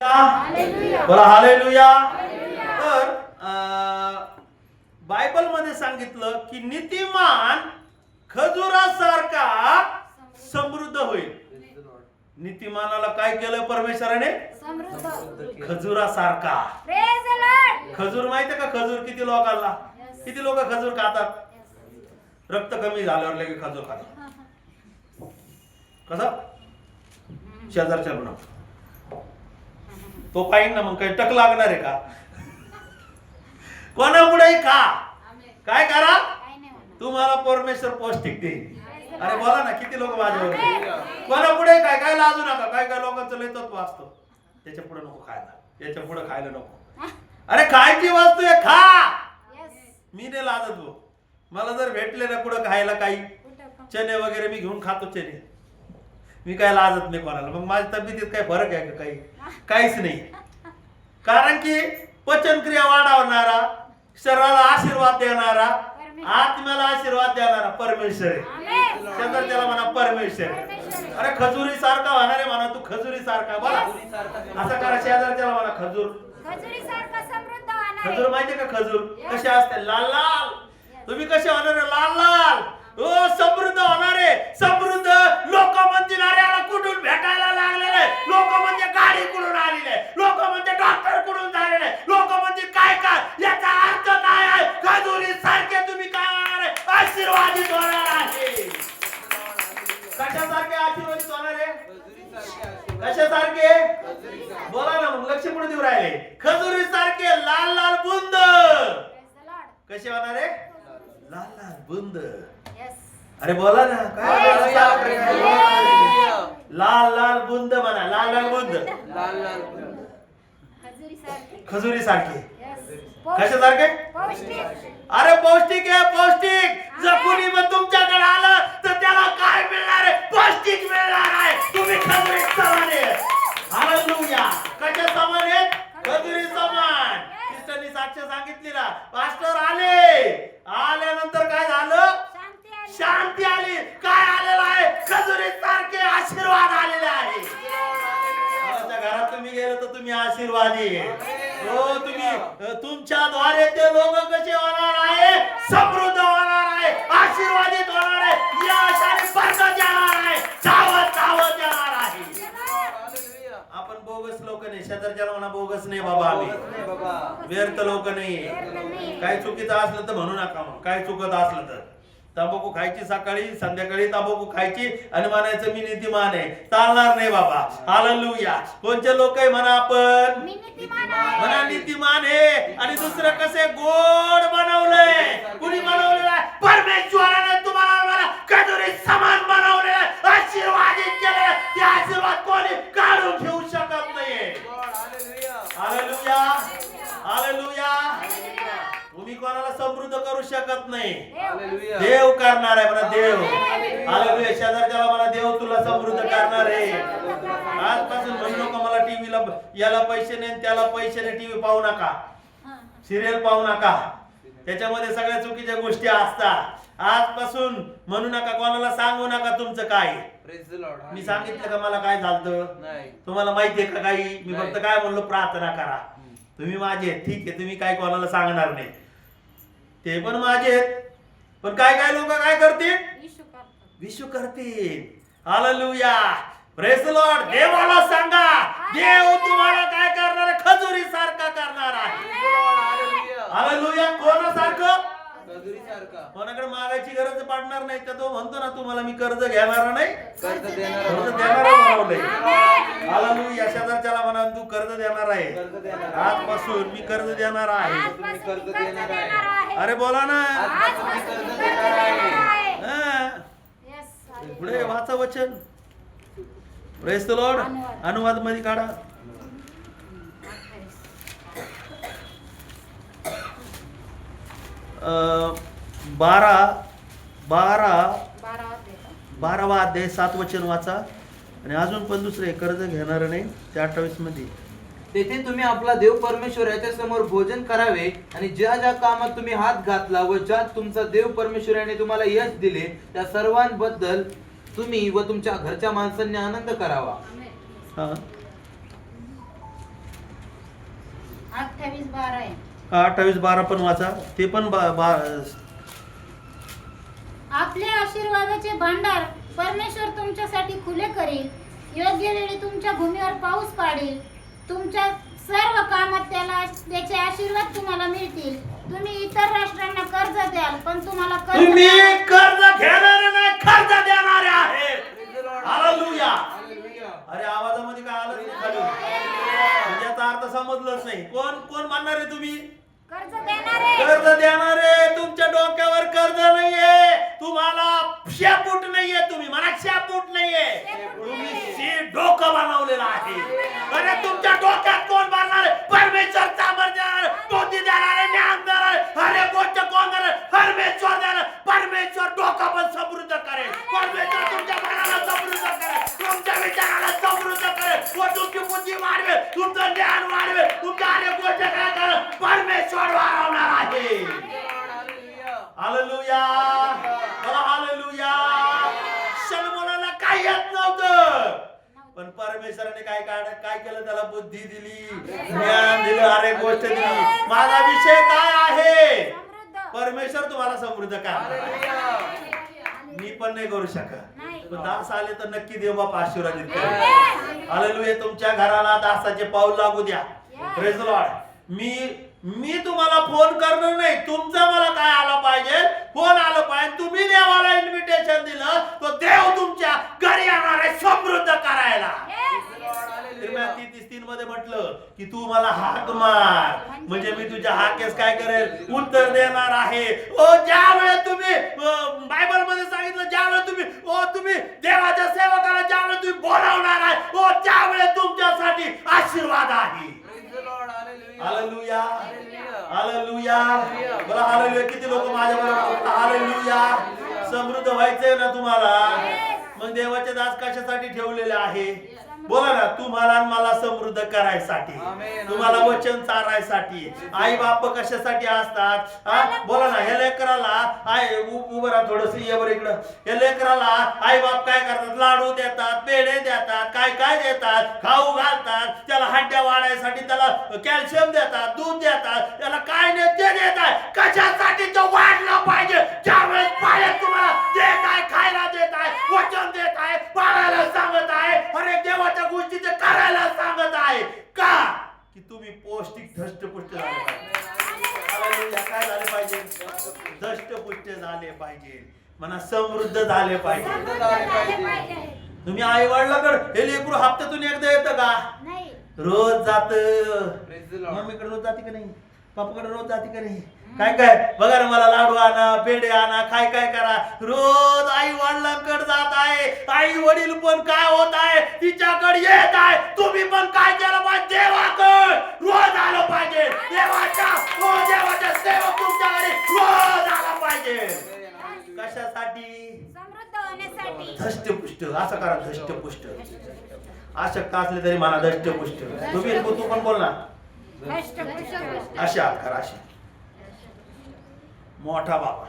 बोला हालेलुया. तर बायबल मध्ये सांगितलं की नीतिमान खजुरासारखा समृद्ध होईल. नीतिमानाला काय केलं परमेश्वराने? खजुरासारखा. खजूर माहितीये का? खजूर किती लोकांना, किती लोक खजूर खातात? रक्त कमी झाल्यावर लगे खजूर खातात. कसं? शेजारच्या म्हणा तो पाहिजे ना, मग काही टक लागणार आहे का? कोणापुढे खा, काय करा, तुम्हाला परमेश्वर पौष्टिक देईल. अरे बोला ना, किती लोक माझ्यावर? कोणापुढे काय काय लाजू नका. काय काय लोकांचं लय तत्व असतं, त्याच्या पुढे नको खायला, याच्या पुढे खायला नको. अरे खायची वस्तू आहे, खा. मी नाही लाजत हो. मला जर भेटले ना पुढे खायला काही चणे वगैरे, मी घेऊन खातो चणे. मी काय लाजत नाही कोणाला. मग माझ्या तब्येतीत काय फरक आहे का? काही काहीच नाही. कारण की पचनक्रिया वाढवणारा, शरीराला आशीर्वाद देणारा, आत्म्याला आशीर्वाद देणारा परमेश्वर आहे. शेजारच्याला म्हणा परमेश्वर. अरे खजुरी सारखा होणार आहे म्हणा, तू खजुरी सारखा. बोला असं करा, शेजारच्याला म्हणा खजूर. खजूर माहितीये का? खजूर कसे असते? लाल लाल. तुम्ही कसे होणार? लाल लाल. ओ समृद्ध होणार आहे. समृद्ध. लोक म्हणतील अरे याला कुठून भेटायला लागलेले, लोक म्हणजे गाडी कुठून आलेले, लोक म्हणजे डॉक्टर कुठून झालेले, लोक म्हणजे काय काय. याचा अर्थ काय आहे? खजुरी सारखे तुम्ही काय होणार आहे? आशीर्वादित होणार आहे. कशासारखे आशीर्वादित होणार आहे? कशासारखे? बोला ना, मग लक्ष कुठे देऊ राहिले? खजुरी सारखे लाल लाल बुंद. कसे होणार आहे? लाल लाल बुंद. अरे बोला ना, काय? लाल लाल बुंद म्हणा. लाल लाल बुंद. खजुरी सारखे. कशासारखे? अरे पौष्टिक आहे, पौष्टिक. जर कुणी पण तुमच्याकडे आलं तर त्याला काय मिळणार आहे? पौष्टिक मिळणार आहे. तुम्ही खजुरी समान आहे. हालेलुया. कशा समान आहे? खजुरी समान. ख्रिस्तांनी साक्ष सांगितली ना. पास्टर आल्यानंतर काय झालं? शांती आली. काय आलेलं आहे? खजुरी सारखे आशीर्वाद आलेले आहे. माझ्या घरात तुम्ही गेले तर तुम्ही आशीर्वादी. हो, तुम्ही तुमच्याद्वारे ते लोक कसे होणार आहे? समृद्ध होणार आहे, आशीर्वादित होणार आहे, यश आणि बरकत येणार आहे, चावत चावत येणार आहे. आपण बोगस लोक नाही. शेजारच्याला म्हणा बोगस नाही बाबा. आम्ही व्यर्थ लोक नाही. काही चुकीचं असलं तर म्हणू नका. मग काय चुकत असलं तर तंबाखू खायची सकाळी संध्याकाळी, तंबाखू खायची आणि म्हणायचं मी नीतिमान आहे. चालणार नाही बाबा. हालेलुया. कोणते लोक आहे म्हणा? आपण म्हणा नीतिमान आहे. आणि दुसरं कसे गोड बनवलंय. कुणी बनवलेलं आहे? परमेश्वराने तुम्हाला मला खजुरी समान बनवलेलं आहे, आशीर्वादित केलेलं. ते आशीर्वाद कोणी काढून घेऊ शकत नाहीये. हालेलुया. हालेलुया. तुम्ही कोणाला समृद्ध करू शकत नाही. देव करणार आहे म्हणा. देव. हालेलुया. शेजारच्याला म्हणा देव तुला समृद्ध करणार आहे. आजपासून म्हणू नका मला टीव्हीला याला पैसे नाही त्याला पैसे नाही. टीव्ही पाहू नका, सिरियल पाहू नका, त्याच्यामध्ये सगळ्या चुकीच्या गोष्टी असतात. आजपासून म्हणू नका, कोणाला सांगू नका तुमचं काय. मी सांगितलं का मला काय झालं? तुम्हाला माहितीये का काही? मी फक्त काय म्हणलो? प्रार्थना करा. तुम्ही माझे ठीक आहे, तुम्ही काय कोणाला सांगणार नाही, ते पण माझे आहेत. पण काय काय लोक काय करतील? विशू करतील. हालेलुया. Praise the Lord. देवाला सांगा देव तुम्हाला काय करणार आहे? खजुरी सारखा करणार आहे. हालेलुया. कोणासारखं? कोणाकडे मागायची गरज पडणार नाही. तर तो म्हणतो ना तुम्हाला मी कर्ज घेणार नाही, कर्ज देणार आहे. हालेलुया. शेजारच्याला म्हणा तू कर्ज देणार आहे. आजपासून मी कर्ज देणार आहे. अरे बोला ना. पुढे वाचा वचन. Praise the Lord. अनुवाद मध्ये काढा. बारावा अध्याय 7 वचन वाचा. आणि अजून पण दुसरे कर्ज घेणार नाही ते 28 मध्ये. तेथे तुम्ही आपला देव परमेश्वर याच्या समोर भोजन करावे आणि ज्या ज्या कामात तुम्ही हात घातला व ज्यात तुमचा देव परमेश्वर याने तुम्हाला यश दिले त्या सर्वांबद्दल तुम्ही व तुमच्या घरच्या माणसांनी आनंद करावा. 28:12 आहे. 28:12 पण वाचा. ते पण आपले आशीर्वादाचे भांडार परमेश्वर तुमच्यासाठी खुले करेल. योग्य वेळी तुमच्या भूमीवर पाऊस पाडेल. तुमच्या सर्व कामात त्याचे आशीर्वाद तुम्हाला मिळतील. तुम्ही इतर राष्ट्रांना कर्ज द्याल पण तुम्हाला तुम्ही कर्ज घेणारे नाही, कर्ज देणारे आहेत. हालेलुया. अरे आवाजामध्ये काय आलं नाही खाली? म्हणजे याचा अर्थ समजलंच नाही. कोण कोण म्हणणार आहे तुम्ही? कर्ज देणारे. कर्ज देणारे. तुमच्या डोक्यावर कर्ज नाहीये, तुम्हाला शेपूट नाहीये. तुम्ही म्हणा शेपूट नाहीये, तुम्ही डोकं बनवलेलं आहे. अरे तुमच्या डोक्यात कोण बांधणार? परमेश्वर सामर्थ्य पोती देणारे, ज्ञान देणारे, अरे गोष्ट कोण देणार? परमेश्वर देणार. परमेश्वर डोकं पण समृद्ध करेल. परमेश्वर तुमच्या मनाला समृद्ध करेल, तुमच्या विचाराला समृद्ध करेल, व तुमची बुद्धी वाढवेल, तुमचं ज्ञान वाढवेल, तुमच्या अनेक गोष्टी काय करेल? परमेश्वर वाढवणार आहे. हालेलुया. बोला हालेलुया. सलमोनाला काही येत नव्हतं, पण परमेश्वराने काय केलं? त्याला बुद्धी दिली, ज्ञान दिलं, अरे गोष्ट दिली. माझा विषय काय आहे? परमेश्वर तुम्हाला समृद्ध करणार. मी पण नाही करू शकत, पण दास आले तर नक्की देव बाप आशीर्वाद देईल. हालेलुया. तुमच्या घराला दासाचे पाऊल लागू द्या. Praise the Lord. मी तुम्हाला फोन करणार नाही, तुमचा मला काय आला पाहिजे? फोन आलं पाहिजे. तुम्ही देवाला इन्व्हिटेशन दिलं, तो देव तुमच्या घरी येणार आहे समृद्ध करायला. 33:3 मध्ये म्हटलं की तू मला हाक मार, म्हणजे मी तुझ्या हाकेस काय करेल? उत्तर देणार आहे. ओ ज्या वेळेस तुम्ही बायबल मध्ये सांगितलं, ज्या वेळेस तुम्ही देवाच्या सेवकाला ज्या वेळेस तुम्ही बोलावणार आहे, ओ त्यावेळेस तुमच्यासाठी आशीर्वाद आहे. हालेलुया. हालेलुया. बोला हालेलुया. किती लोक माझ्या बरोबर? हालेलुया. समृद्ध व्हायचंय ना तुम्हाला? मग देवाचे दास कशासाठी ठेवलेले आहे? बोला ना. तुम्हाला आणि मला समृद्ध करायसाठी, तुम्हाला वचन चारायसाठी. आई बाप कशासाठी असतात? बोला ना. हे लेकराला उभं राहा थोडस, ये बरं इकडं. हे लेकराला आई बाप काय करतात? लाडू देतात, पेढे देतात, काय काय देतात, खाऊ घालतात, त्याला हड्ड्या वाढायसाठी त्याला कॅल्शियम देतात, दूध देतात, त्याला काय नाही ते देतात. कशासाठी? तो वाढला पाहिजे. ज्यावेळेस पाण्यात तुम्हाला जे काय खायला देत आहे, वचन देत आहे, पाळायला सांगत आहे, अरे देवाच्या गोष्टी ते करायला सांगत आहे. का? की तुम्ही पौष्टिक धष्टपुष्ट झाले पाहिजे. काय झाले पाहिजे? धष्टपुष्ट झाले पाहिजे. म्हणा समृद्ध झाले पाहिजे. तुम्ही आई वडिलाकडे हे लेकरू हप्त्यातून एकदा येतं का? रोज जात. मम्मीकडे रोज जाते का नाही? पप्पाकडे रोज जाते का नाही? काय काय बघा ना, मला लाडू आणा, पेढे आणा, काय काय करा. रोज आई वडिलांकडे जात आहे. आई वडील पण काय होत आहे? तिच्याकडे येत आहे. तुम्ही पण काय केलं पाहिजे? देवाकडे रोज आलं पाहिजे. देवाच्या सेवक तुमच्याकडे रोज आला पाहिजे. कशासाठी? समृद्ध होण्यासाठी. धष्टपुष्ट. असं करा, धष्टपुष्ट. अशक्त असले तरी मला धष्टपुष्ट. तू पण बोल ना. अशा करा. अशा मोठा बाबा.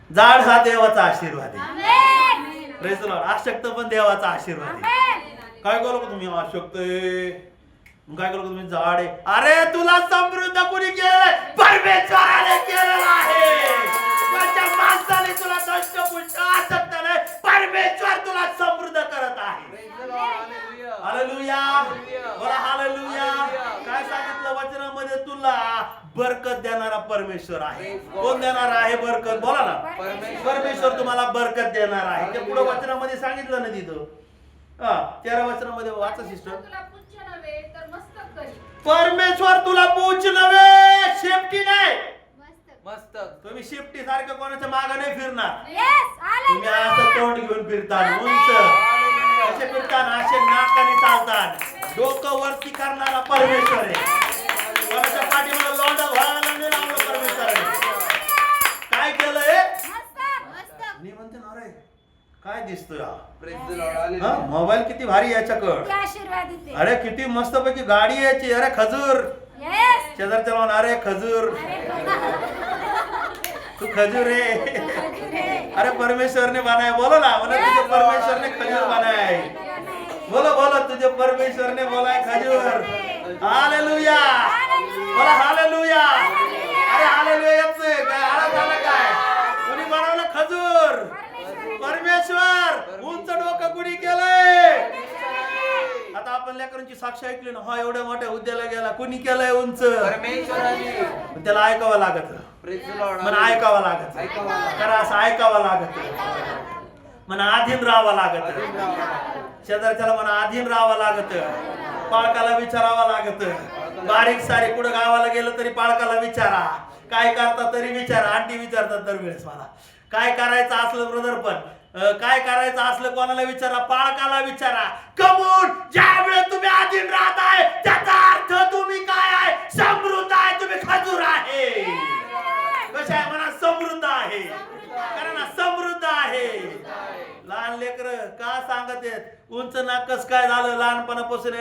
जाड हा देवाचा आशीर्वाद आहे. Praise the Lord. अशक्त पण देवाचा आशीर्वाद आहे. काय करू तुम्ही? अशक्त काय करू तुम्ही? जाड आहे. अरे तुला समृद्ध कुणी केलं? परमेश्वराने केलेलं आहे. तुझ्या माणसाने तुला दष्टपुष्ट अशक्त नाही, परमेश्वर तुला समृद्ध करत आहे. हालेलुया. बोला हालेलुया. काय सांगितलं वचनामध्ये? तुला बरकत देणारा परमेश्वर आहे. कोण देणार आहे बरकत? बोला ना. परमेश्वर तुम्हाला बरकत देणार आहे. ते पुढे वचनामध्ये सांगितलं ना तिथं. 13 वचनामध्ये वाचा सिस्टर. परमेश्वर तुला पूछ नव्हे, शेपटी नाही. मस्तक. तुम्ही शेपटी सारखं कोणाच्या मागे नाही फिरणार. तुम्ही असं तोंड घेऊन फिरतात, उंच असे फिरताना, असे नाकाने चालतात. डोकं वरती करणारा परमेश्वर आहे. कोणाच्या पाठीमध्ये लोंढा व्हायला नाही लावलं परमेश्वराने. काय केलंय? मी म्हणते ना, अरे काय दिसतोय मोबाईल किती भारी याच्याकडे. अरे किती मस्त पैकी गाडी याची. अरे खजूर. शेजारच्या लावून अरे खजूर, तू खजूर आहे. अरे परमेश्वर ने बनाया. बोलो ना. म्हणा तुझे परमेश्वर ने खजूर बनाया है. बोलो बोलो तुझे परमेश्वरने बोलाय खजूर. हालेलुया. बोला हालेलुया. अरे हालेलुया येत नाही काय आळा झाला काय? कुणी बनवलं खजूर? परमेश्वर. उंच डोकं कुणी केलंय? आता आपण लेकरांची साक्ष ऐकली ना, हा एवढ्या मोठ्या हुद्द्याला गेला, कुणी केलंय उंच? परमेश्वराने. त्याला ऐकावं लागत. Praise the Lord. म्हणा ऐकावं लागत. करा असं ऐकावं लागत. म्हणा अधीन राहावं लागत. शेजारच्याला म्हणा अधीन राहावं लागत. पालकाला विचारावं लागत. बारीक सारी कुठं गावाला गेलं तरी पालकाला विचारा. काय करता तरी विचारा. आंटी विचारतात दरवेळेस मला. काय करायचं असलं ब्रदर पण काय करायचं असलं कोणाला विचारा, पालकाला विचारा. कमून ज्या वेळेस तुम्ही अधीन राहताय त्याचा अर्थ तुम्ही काय आहे? समृद्ध आहे. तुम्ही खजूर आहे. कशा आहे म्हणा? समृद्ध आहे. कारण समृद्ध आहे. लहान लेकर का सांगत आहेत? उंच नाकस काय झालं लहानपणापासून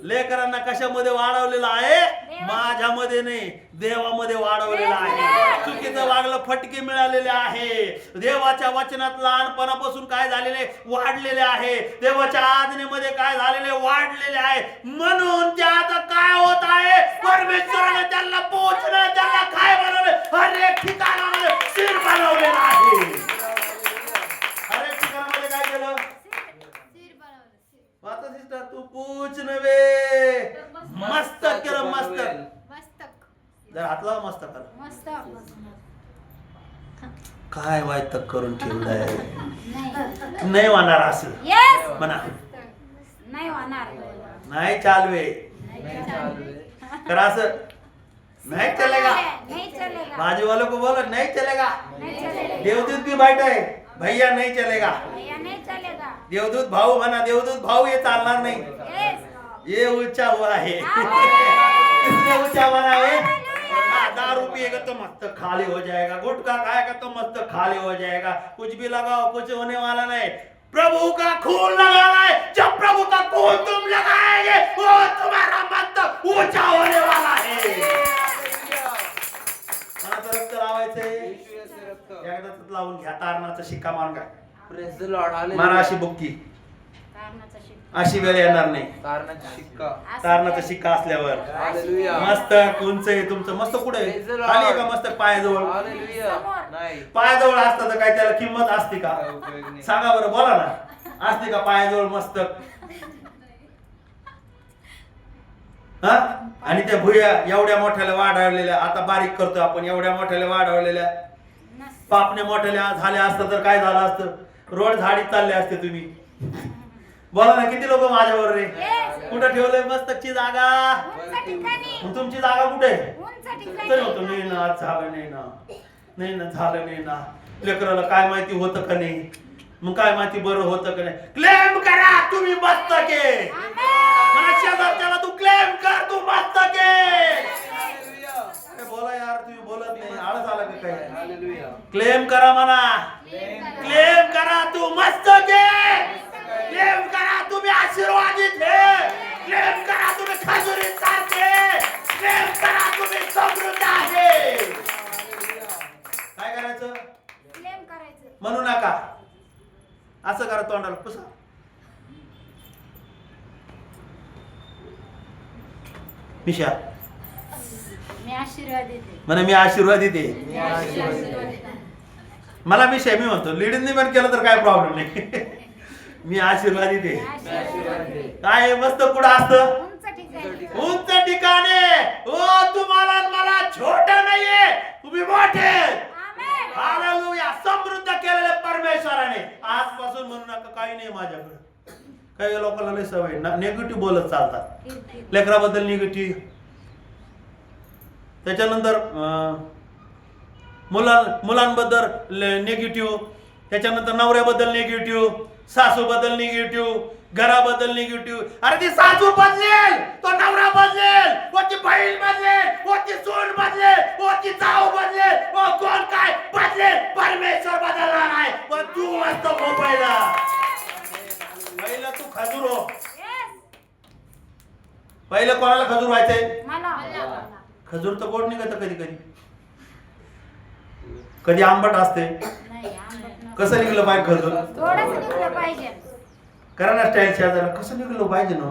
लेकरांना कशामध्ये वाढवलेलं आहे? माझ्यामध्ये नाही, देवामध्ये वाढवलेलं आहे. चुकीचं वागलं फटके मिळालेले आहे. देवाच्या वचनात लहानपणापासून काय झालेले? वाढलेले आहे. देवाच्या आज्ञेमध्ये काय झालेले? वाढलेले आहे. म्हणून ते आता काय होत आहे? परमेश्वराने त्यांना पोहोचणं, त्यांना काय बनवलं? हर एक ठिकाणामध्ये शिर बनवलेलं आहे. हर एक ठिकाणामध्ये काय केलं? आता सिस्टर तू पूछ नव्हे, मस्तक केलं. मस्तक जर हात लावा. मस्तक काय वाईट करून ठेवलंय. नाही होणार असं म्हणा. नाही चालवे. करा असं. नहीं चलेगा. बाजू वालों को बोलो नहीं चलेगा. देवदूत भी बैठा है. भैया नहीं चलेगा. देवदूत भाऊ म्हणा. देवदूत भाऊ ये चालणार नाही. ये ऊंचा हुआ है. किसने ऊंचा बना है? दारू पिएगा तो मस्त खाली हो जाएगा. गुटखा खाएगा तो मस्त खाली हो जाएगा. कुछ भी लगाओ कुछ होने वाला नहीं. प्रभु का खून लगाना है. जब प्रभु का खून तुम लगाएंगे वो तुम्हारा मस्तक ऊंचा होने वाला है. रक्त लावायचंय. एकदाच लावून घ्या. तारणाचा शिक्का मारून काय. Praise the Lord. Hallelujah. मारा अशी बुक्की. अशी वेळ येणार नाही. तारणाचा शिक्का असल्यावर Hallelujah. मस्तक उंच आहे तुमचं. मस्तक कुठे आहे? Praise the Lord. खाली आहे का मस्तक? पायाजवळ. Hallelujah. नाही. पायाजवळ असतं तर काय त्याला किंमत असते का? काय उपयोग नाही. सांगा बरं, बोला ना. असते का पायाजवळ मस्तक? हा? आणि त्या भुया एवढ्या मोठ्याला वाढवलेल्या, आता बारीक करतो आपण, एवढ्या मोठ्याला वाढवलेल्या पापण्या मोठ्याला झाल्या असतं तर काय झालं असतं? रोड झाडीत चालले असते तुम्ही. बोला ना. किती लोक माझ्यावर रे? कुठं ठेवलंय मस्तकची जागा? तुमची जागा कुठे? तरी होतो नाही ना, झालं नाही ना, नाही ना, झालं नाही ना. लेकराला काय माहिती होतं का नाही? मग काय माहिती बरं होतं का नाही? क्लेम करा तुम्ही मस्तक आहे. मला शेजारच्याला तू क्लेम कर, तू मस्तक आहे. बोला यार, तुम्ही बोलत नाही. आळस आला का काय? Hallelujah. क्लेम करा म्हणा. क्लेम करा तू मस्तक आहे. क्लेम करा तुम्ही आशीर्वादित आहे. क्लेम करा तुम्ही खजुरीत सारखे. क्लेम करा तुम्ही समृद्ध आहे. काय करायचं? म्हणू नका. असं करा, तोंडाला पुसा. मिशा म्हणा मी आशीर्वादित आहे. मला मिशा मी म्हणतो. लेडीजनी पण केलं तर काय प्रॉब्लेम नाही. मी आशीर्वादित आहे. काय मस्त कुठं असतं? उंच ठिकाणे. ओ तुम्हाला मला छोट नाहीये, तुम्ही मोठे. हालेलुया. समृद्ध केलेले परमेश्वराने. आजपासून म्हणू नका काही नाही माझ्याकडे. काही लोकांना लय सवय निगेटिव्ह बोलत चालतात. लेकराबद्दल निगेटिव्ह, त्याच्यानंतर मुलांबद्दल निगेटिव्ह, त्याच्यानंतर नवऱ्याबद्दल निगेटिव्ह, सासूबद्दल निगेटिव्ह, घराबद्दल निगेटिव्ह. अरे ती सासू बदलेल, तो नवरा बदलेल, व ती बहीण बदलेल, व ती सून बदलेल, व ती जाऊ बदलेल, व कोण काय बदलेल, परमेश्वर बदलणार नाही. पण तू मस्त पहिला तू खजूर हो. पहिलं कोणाला खजूर व्हायचंय? खजूर तर गोड निघत कधी कधी, कधी आंबट असते. कसं निघलं पाहिजे खजूर? करा ना स्टाईल शेजारा, कसं निघलो पाहिजे ना.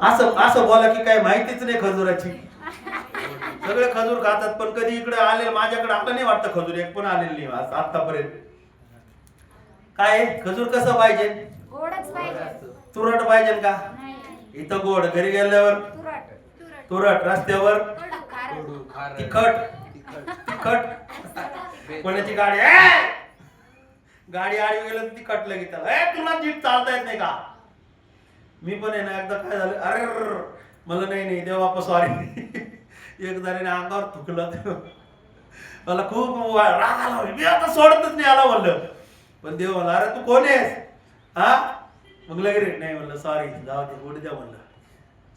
असं असं बोला की काय माहितीच नाही खजुराची. सगळे खजूर खातात पण कधी इकडे आले माझ्याकडे आलं नाही वाटतं खजूर, एक पण आलेलं नाही आतापर्यंत. काय खजूर कसं पाहिजे? गोडच पाहिजे. तुरट पाहिजे का? नाही. इथं गोड, घरी गेल्यावर तुरट, रस्त्यावर तिखट. कोणाची गाडी गाडी आडी गेलं तर तिखट लगी त्याला, तुला जीप चालता येत नाही का? मी पण आहे ना एकदा काय झालं, अरे मला नाही देवा बापा सॉरी. एक जणाने अंगावर थुकलं, मला खूप राग आला, मी आता सोडतच नाही आला म्हणलं. पण देव म्हणला अरे तू कोण आहेस हा? मग लगेच नाही म्हणलं सॉरी, जाऊ दे उडी द्या म्हणलं.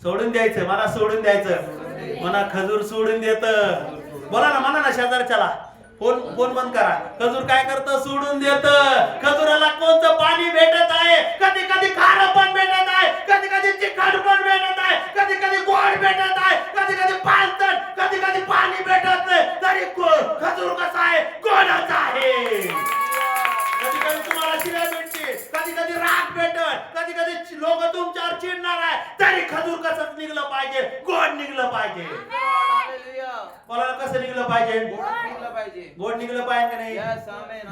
सोडून द्यायचं, मला सोडून द्यायचं, मला खजूर सोडून देत. बोला ना, म्हणा ना शेजारच्याला, फोन बंद करा. खजूर काय करतं? सोडून देत. खजुराला कोणतं पाणी भेटत आहे? कधी कधी खारं पण भेटत आहे, कधी कधी तिखट पण भेटत आहे, कधी कधी गोड भेटत आहे, कधी कधी पालतट, कधी कधी पाणी भेटत नाही, तरी खजूर कसा आहे? गोडच आहे. कधी कधी तुम्हाला शिव्या भेटते, कधी कधी राग भेटत, कधी कधी लोक तुमच्यावर चिडणार आहे, तरी खजूर कसं निघलं पाहिजे? गोड निघलं पाहिजे. कोणाला कसं निघलं पाहिजे? गोड निघलं पाहिजे का नाही?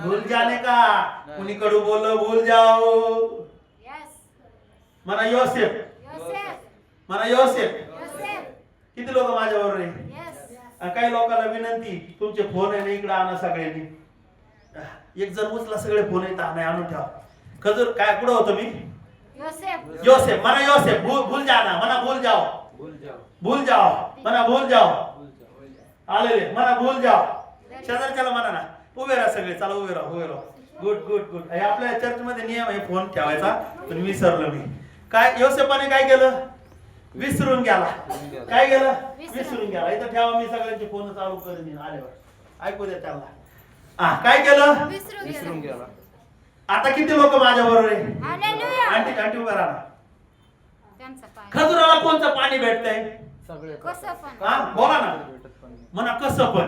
भूल जाने का, कुणी कडू बोललं भूल जाओ. म्हणा योसेफ, म्हणा योसेफ. किती लोक माझ्याबरोबर आहे? काही लोकांना विनंती, तुमचे फोन आहे ना इकडे आणा सगळ्यांनी. एक जण उचला, सगळे फोन येत आणून ठेवा. खजूर काय कुठं होतो मी? योसेफ. म्हणा योसेफ. भूल जाना, म्हणा भूल जाओ. भूल जाओ, म्हणा भूल जाओ. आलेले म्हणा भूल जाओ. शेजारच्याला म्हणा ना, उभे राहा सगळे, चला उभे राहा. गुड. आपल्या चर्च मध्ये नियम आहे फोन ठेवायचा, पण विसरलो मी. काय योसेफाने काय केलं? विसरून गेला. काय गेलं? विसरून गेला. इथं ठेवा, मी सगळ्यांचे फोन चालू करेन आल्यावर, ऐकू द्या त्यांना. काय केलं? विसरून गेला. आता किती लोक माझ्या बरोबर आहे? आंटी उभा राहा. खजुराला कोणतं पाणी भेटतंय? बोला ना, म्हणा कसं पण.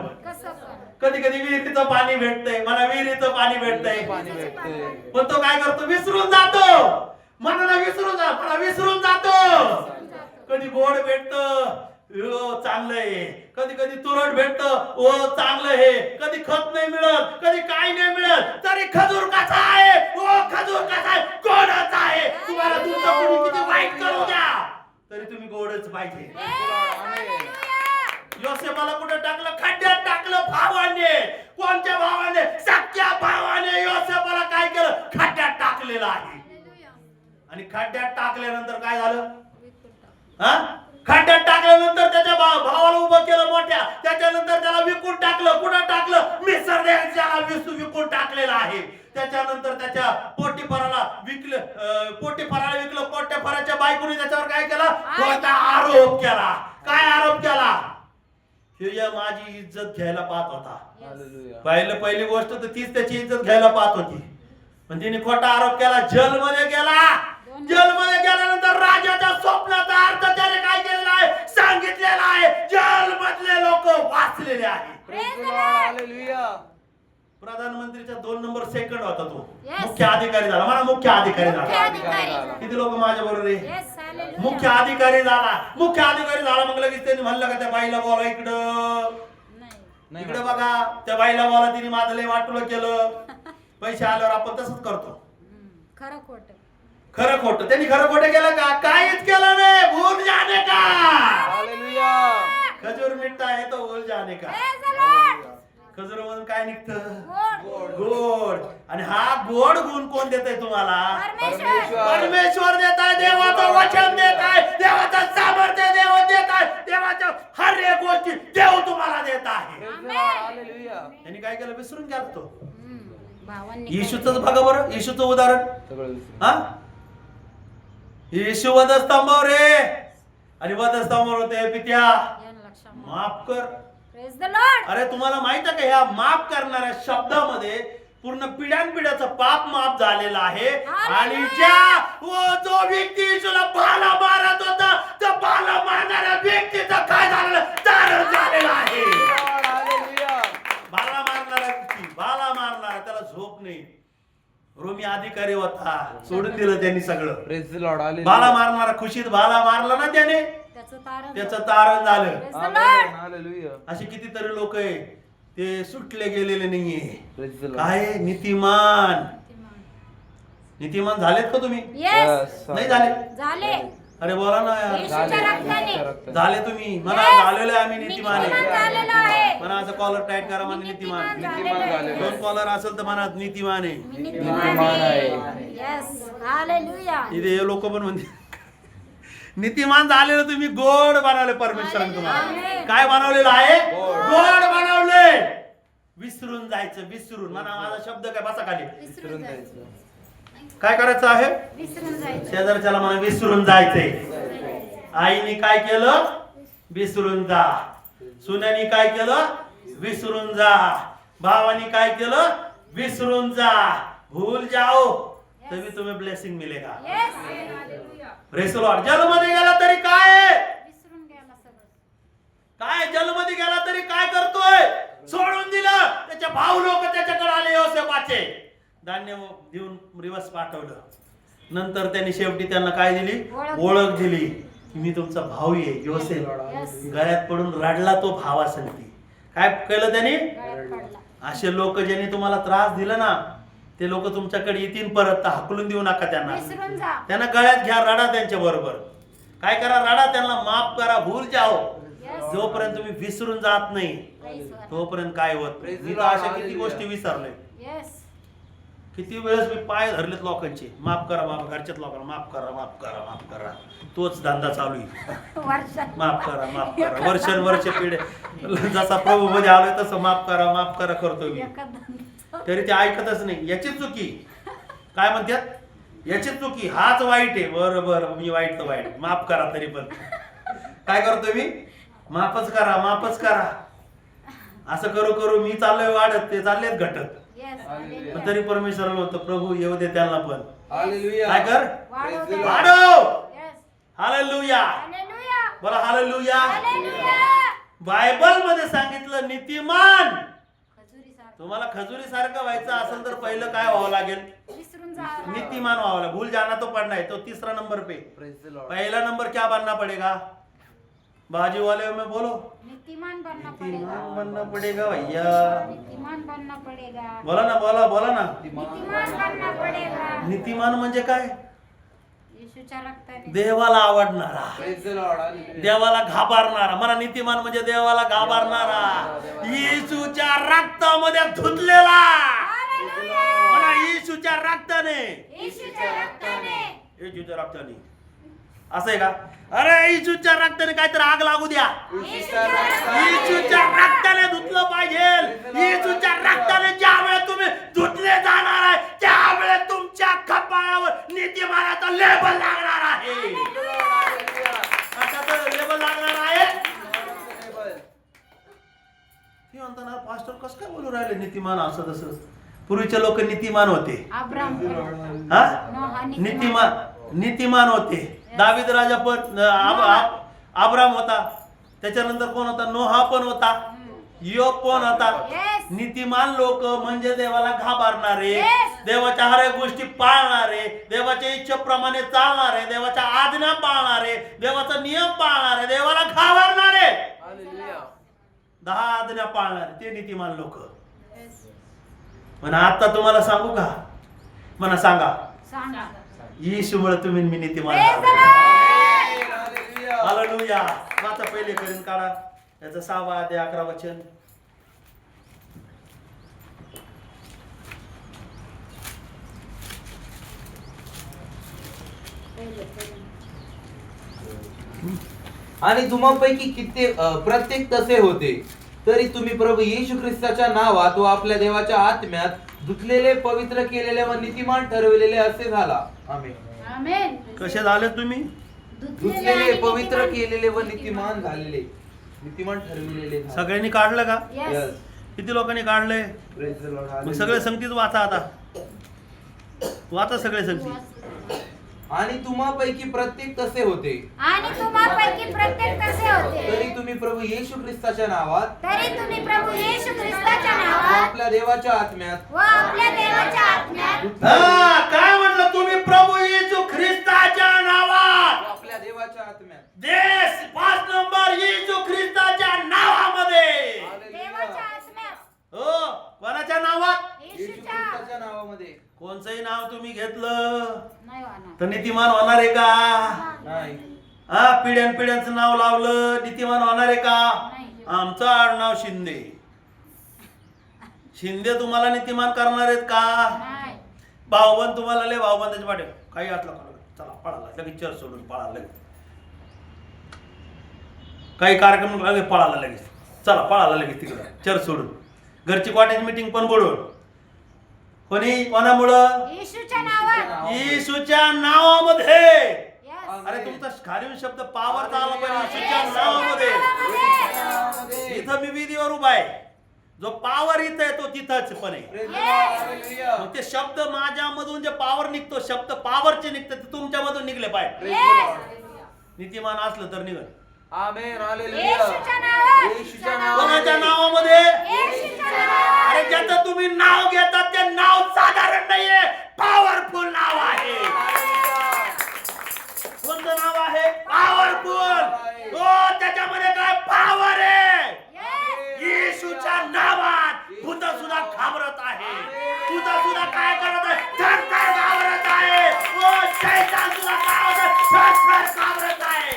कधी कधी विहिरीचं पाणी भेटतंय, म्हणा विहिरीचं पाणी भेटतंय, पण तो काय करतो? विसरून जातो. म्हणा ना विसरून जा, म्हणा विसरून जातो. कधी गोड भेटत, चांगलं आहे, कधी कधी तुरट भेटत, चांगलं आहे, कधी खत नाही मिळत, कधी काही नाही मिळत, तरी खजूर कसा आहे? खजूर कसा आहे? गोडच आहे. तुम्हाला तुमचं कोणी किती वाईट करू द्या, तरी तुम्ही गोडच पाहिजे. योसेफाला कुठे टाकलं? खड्ड्यात टाकलं भावाने. कोणत्या भावाने? सख्या भावाने योसेफाला काय केलं? खड्ड्यात टाकलेलं आहे. आणि खड्ड्यात टाकल्यानंतर काय झालं? खड्ड्यात टाकल्यानंतर त्याच्या भावाला उभं केलं मोठ्या, त्याच्यानंतर त्याला विकून टाकलं. कुठं टाकलं? मिसर देशाला विकून टाकलेलं आहे. त्याच्यानंतर त्याच्या पोटीफराला विकलं. पोटीफराच्या बायकोने त्याच्यावर काय केलं? खोटा आरोप केला. काय आरोप केला? हे माझी इज्जत घ्यायला पाहत होता. पहिली गोष्ट तर तीच त्याची इज्जत घ्यायला पाहत होती, पण तिने खोटा आरोप केला. जेलमध्ये गेला. जेलमध्ये गेल्यानंतर राजाच्या स्वप्नाचा अर्थ त्याने काय केलेला आहे? सांगितलेला आहे. जेल मधले लोक वाचलेले आहेत. प्रधानमंत्रीचा 2 नंबर सेकंड होता तो. मुख्य अधिकारी झाला. म्हणा मुख्य अधिकारी झाला. किती लोक माझ्या बरोबर आहे? मुख्य अधिकारी झाला. मग लगेच त्यांनी म्हणलं का त्या बाईला बोला इकडं, इकडे बघा, त्या बाईला बोला, तिने माझं लय वाटुलं केलं. पैसे आल्यावर आपण तसंच करतो. खरं खोटं. त्यांनी खरं खोटं केलं का? काहीच केलं नाही. भूल जाने का. खजूर मिठा है तो भूल जाने का. खजूर मधून काय निघतं? गोड. आणि हा गोड गुण कोण देतय तुम्हाला? परमेश्वर देताय. देवाचं वचन देताय. देवाचं सामर्थ्य देव देताय. देवाच्या हर एक गोष्टी देव तुम्हाला देत आहे. त्यांनी काय केलं? विसरून गेला तो. येशूच बघा बरं, येशूचं उदाहरण. येशू वधस्तंभावर रे, आणि वधस्तंभावर होते पित्या माफ कर. अरे तुम्हाला माहित आहे का, ह्या माफ करणाऱ्या शब्दामध्ये पूर्ण पिढ्यानपिढ्याचं पाप माफ झालेलं आहे. आणि जो व्यक्ती येशूला भाला मारत होता, त्या भाला मारणाऱ्या व्यक्तीचं काय झालेलं? तारण झालेलं आहे. भाला मारणारा व्यक्ती, भाला मारणारा, त्याला झोप नाही. रोमी अधिकारी अधिकारी होता, सोडून दिलं त्यांनी सगळं. Praise the Lord. हालेलुया. भाला मारणारा खुशीत भाला मारला ना त्याने, त्याचं तारण झालं. आमेन. हालेलुया. असे कितीतरी लोक आहे ते सुटले गेलेले नाहीये. Praise the Lord. काय नीतिमान, नीतिमान झालेत का तुम्ही? Yes. नाही झाले? झाले. अरे बोला ना यार. येशूच्या रक्ताने. झाले तुम्ही म्हणा. Yes. झालेलो आहे आम्ही नीतिमान नीतिमान आहे. झालेलो आहे. म्हणा असं कॉलर टाईट करा म्हणा नीतिमान. नीतिमान झालेलो दोन आहे. कॉलर असेल तर म्हणा नीतिमान आहे. मी नीतिमान आहे. Yes. हालेलुया. इथे लोक पण म्हणते नीतिमान झालेलं तुम्ही गोड बनवले परमेश्वराने तुम्हाला. आमेन. काय बनवलेलं आहे? गोड बनवले. विसरून जायचं, विसरून म्हणा माझा शब्द काय बसा खाली. विसरून जायचं. काय करायचं आहे? विसरून जायचं. शेजारच्याला म्हणा विसरून जायचंय. आईने काय केलं? विसरून जा. सुनेनी काय केलं? विसरून जा. भावानी काय केलं? विसरून जा. भूल जाओ तभी तुम्हें ब्लेसिंग मिलेगा. Yes. Praise the Lord. जलमध्ये गेला तरी काय? विसरून गेला सगळं. काय जलमध्ये गेला तरी काय करतोय? सोडून दिलं. त्याचे भाऊ लोक त्याच्याकडे आले योसेफाचे, धान्य देऊन रिवर्स पाठवलं. नंतर त्यांनी शेवटी त्यांना काय दिली? ओळख दिली की मी तुमचा भाऊ आहे योसेफ. Yes. गळ्यात पडून रडला तो भावासाठी. काय केलं त्यांनी? गळ्यात पडला. असे लोक ज्यांनी तुम्हाला त्रास दिला ना ते लोक तुमच्याकडे येतील परत, तर हाकलून देऊ नका त्यांना. विसरून जा. त्यांना गळ्यात घ्या, रडा त्यांच्या बरोबर. काय करा? रडा, त्यांना माफ करा, भूल जाओ. Yes. जोपर्यंत तुम्ही विसरून जात नाही तोपर्यंत काय होत नाही. मी तर अशा किती गोष्टी विसरलोय. Yes. किती वेळेस मी पाय धरलेत लोकांचे. माफ करा, माफ, घरच्याच लोकांना माफ करा, माफ करा, माफ करा. तोच धंदा चालू आहे. वर्षात. माफ करा, माफ करा. वर्ष पिढे जसा प्रभू मध्ये आलोय तसं माफ करा, माफ करा करतो मी. तरी ते ऐकतच नाही. याची चुकी. काय म्हणतात? याची चुकी. हाच वाईट आहे. बरं मी वाईट तर वाईट, माफ करा. तरी पण काय करतो मी? माफच करा, माफच करा. असं करू करू मी चाललोय वाढत, ते चाललेत घटत. Yes. पण तरी परमेश्वराला होतं प्रभू येऊ दे त्यांना पण. हालेलुया. काय कर? वाढव दे. वाढव. Yes. हालेलुया. हालेलुया. बोला हालेलुया. हालेलुया. बायबल मध्ये सांगितलं नीतिमान. खजुरीसारखं. तुम्हाला खजुरी सारखं व्हायचं असेल तर पहिलं काय व्हावं लागेल? विसरून जा. नीतिमान व्हावं लागेल. भूल जाना तो पडना है, तो तीसरा number pay. Praise the Lord. पहला नंबर क्या बनना पड़ेगा? बाजू वाले में बोलो. नीतिमान बनना नीतिमान पड़ेगा. बनना पड़ेगा भैया. नीतिमान बनना पड़ेगा. बोला ना, बोला ना. नीतिमान बनना पड़ेगा. नीतिमान म्हणजे काय? येशूच्या रक्ताने. देवाला आवडणारा, प्रेज द लॉर्ड. हालेलुया. देवाला घाबरणारा. मला नीतिमान म्हणजे देवाला घाबरणारा, येशूच्या रक्तामध्ये धुतलेला. मला येशूच्या रक्ताने, येशूच्या रक्ताने. येशूच्या रक्ताने. असं आहे का? अरे येशूच्या रक्ताने काहीतरी आग लागू द्या. येशूच्या रक्ताने धुतलं पाहिजे. येशूच्या रक्ताने ज्यावेळेस तुम्ही धुतले जाणार आहे त्यावेळेस तुमच्या कपाळावर नीतिमानाचा लेबल लागणार आहे. कशाचं लेबल लागणार आहे? हे म्हणताना पास्टर कसं काय बोलू राहिले नीतिमान असं तसं? पूर्वीचे लोक नीतिमान होते. अब्राम. हा? नोहा नीतिमान होते. दावीद राजा पण अब्राम होता. त्याच्यानंतर कोण होता? नोहा पण होता. योब पण होता. Yes. नीतिमान लोक म्हणजे देवाला घाबरणारे, Yes. देवाच्या हर एक गोष्टी पाळणारे, देवाच्या इच्छेप्रमाणे चालणारे, देवाच्या आज्ञा पाळणारे, देवाचा नियम पाळणारे, देवाला घाबरणारे, हालेलुया. 10 आज्ञा पाळणारे, ते नीतिमान लोक. म्हणा आता तुम्हाला सांगू का? म्हणा सांगा. सांगा. येशूमुळे तुम्ही मी नीतिमान Praise the झालो. Lord. हालेलुया. हालेलुया. वाचा पहिले करीन काढा याचं 6 अध्याय 11 वचन. आणि तुम्हापैकी कित्येक प्रत्येक तसे होते, तरी तुम्ही प्रभू येशू ख्रिस्ताच्या नावात व आपल्या देवाच्या आत्म्यात धुतलेले, पवित्र केलेले व नीतिमान ठरविलेले असे झाला. आमेन. आमेन. कसे झाले तुम्ही? धुतलेले, पवित्र केलेले व नीतिमान झालेले, नीतिमान ठरविलेले झाले. सगळ्यांनी काढलं का? Yes. Yes. किती लोकांनी काढलंय? Praise the Lord. मग सगळे संगतीच वाचा आता. वाचा सगळे संगती. आणि तुम्हापैकी प्रत्येक तसे होते. आणि तुम्हापैकी प्रत्येक तसे होते. तरी तुम्ही प्रभू येशू ख्रिस्ताच्या नावात तरी तुम्ही प्रभू येशू ख्रिस्ताच्या व नावात आपल्या देवाच्या आत्म्यात व आपल्या देवाच्या आत्म्यात हा, काय म्हटलं तुम्ही? प्रभू येशू ख्रिस्ताच्या नावात. आपल्या देवाच्या आत्म्यात देश 5 नंबर येशू ख्रिस्ताच्या नावामध्ये. देवाच्या आत्म्यात हो, कोणाच्या नावात? येशू येशूच्या ख्रिस्ताच्या नावामध्ये. कोणचंही नाव तुम्ही घेतलं नाही होणार. तर नीतिमान होणार आहे का? नाही. हा, पिढ्यानपिढ्यांचं नाव लावलं नीतिमान होणार आहे का? नाही. आमचं आडनाव शिंदे. शिंदे तुम्हाला नीतिमान करणार आहेत का? नाही. भाऊबंद तुम्हाला लय भाऊबंदाच्या पाठी काही असलं का? चला पळाला लगेच चर सोडून पळाला लगेच. काही कार्यक्रम लगेच पळाला लगेच. चला पळाला लगेच तिकडं चर सोडून. घरची कॉटेज मीटिंग पण बोलवून. कोणामुळं? येशूच्या नावात. येशूच्या नावामध्ये. Yes. अरे तुमचा खालील शब्द पावर आला पाहिजे. येशूच्या नावामध्ये. नावामध्ये. इथं मी विधीवर उभा आहे. जो पावर इथं आहे तो तिथंच पण आहे. Praise the Lord. Hallelujah. मग ते शब्द माझ्यामधून जे पावर निघतो, शब्द पावरचे निघतात ते तुमच्यामधून निघले पाहिजे. Praise the Lord. नीतिमान असलं तर निघत. Amen. Hallelujah. येशूच्या नावात. येशूच्या कोणाच्या नावामध्ये. नावामध्ये? येशूच्या नावात. अरे ज्याचं तुम्ही नाव घेतात ते नाव साधारण नाहीये, पॉवरफुल नाव आहे. कोणतं नाव आहे? पॉवरफुल. हो, त्याच्यामध्ये काय पॉवर आहे? Yes. येशूच्या नावात भूत सुद्धा घाबरत आहे. भूत सुद्धा काय करत आहे? थरथर घाबरत आहे. ओ, शैतान सुद्धा काय होत आहे? थरथर घाबरत आहे.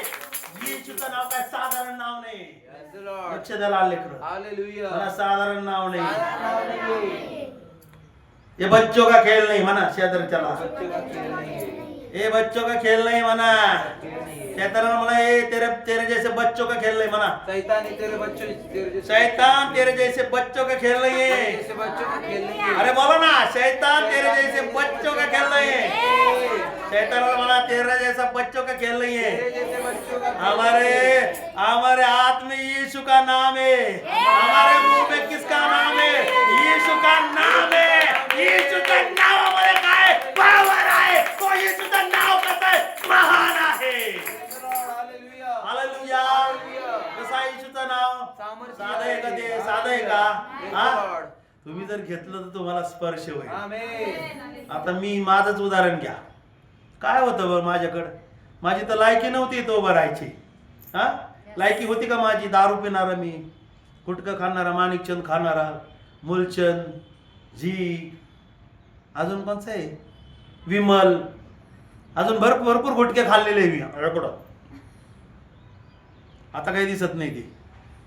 येशूचं नाव काय साधारण नाव नाही. Praise the Lord. लक्ष द्यायला लेकरं. Hallelujah. मला साधारण नाव नाही. Hallelujah. ये बच्चों का खेल नहीं मना शेजारच्याला. बच्चों का खेल नहीं है. ये बच्चों का खेल नहीं मना. खेल नहीं है. शैतान म्हणा ये तेरे तेरे जैसे बच्चों का खेल नहीं मना. शैतान ही तेरे बच्चों तेरे जैसे शैतान तेरे जैसे बच्चों का खेल नहीं है. जैसे बच्चों का खेल नहीं है. अरे बोलो ना, शैतान तेरे जैसे बच्चों का खेल नहीं है. शैतान म्हणा तेरे जैसा बच्चों का खेल नहीं तेरे है. जैसे बच्चों का खेल हमारे हमारे हाथ में यीशु का नाम है. हमारे मुंह में किसका नाम है? यीशु का नाम है. यीशूच्या नावामध्ये काय पावर आहे? तो यीशूचं नाव कसं आहे? महान आहे. Praise the Lord. Hallelujah. Hallelujah. Hallelujah. कसं आहे येशूचं नाव? सामर्थ्य साधं आहे का ते? आहे. साधं आहे का? Praise हा? the Lord. तुम्ही जर घेतलं तर तुम्हाला स्पर्श होईल. Amen. आता मी माझंच उदाहरण घ्या. काय होतं बरं माझ्याकडं? माझी तर लायकी नव्हती इथं उभं राहायची. हा, लायकी होती का माझी? दारू पिणारा मी, गुटखा खाणारा, माणिकचंद खाणारा, मुलचंद, जी, अजून कोणचं आहे? विमल, अजून भरपूर गुटखे खाल्लेले आहे मी. कुठं आता काही दिसत नाही ते.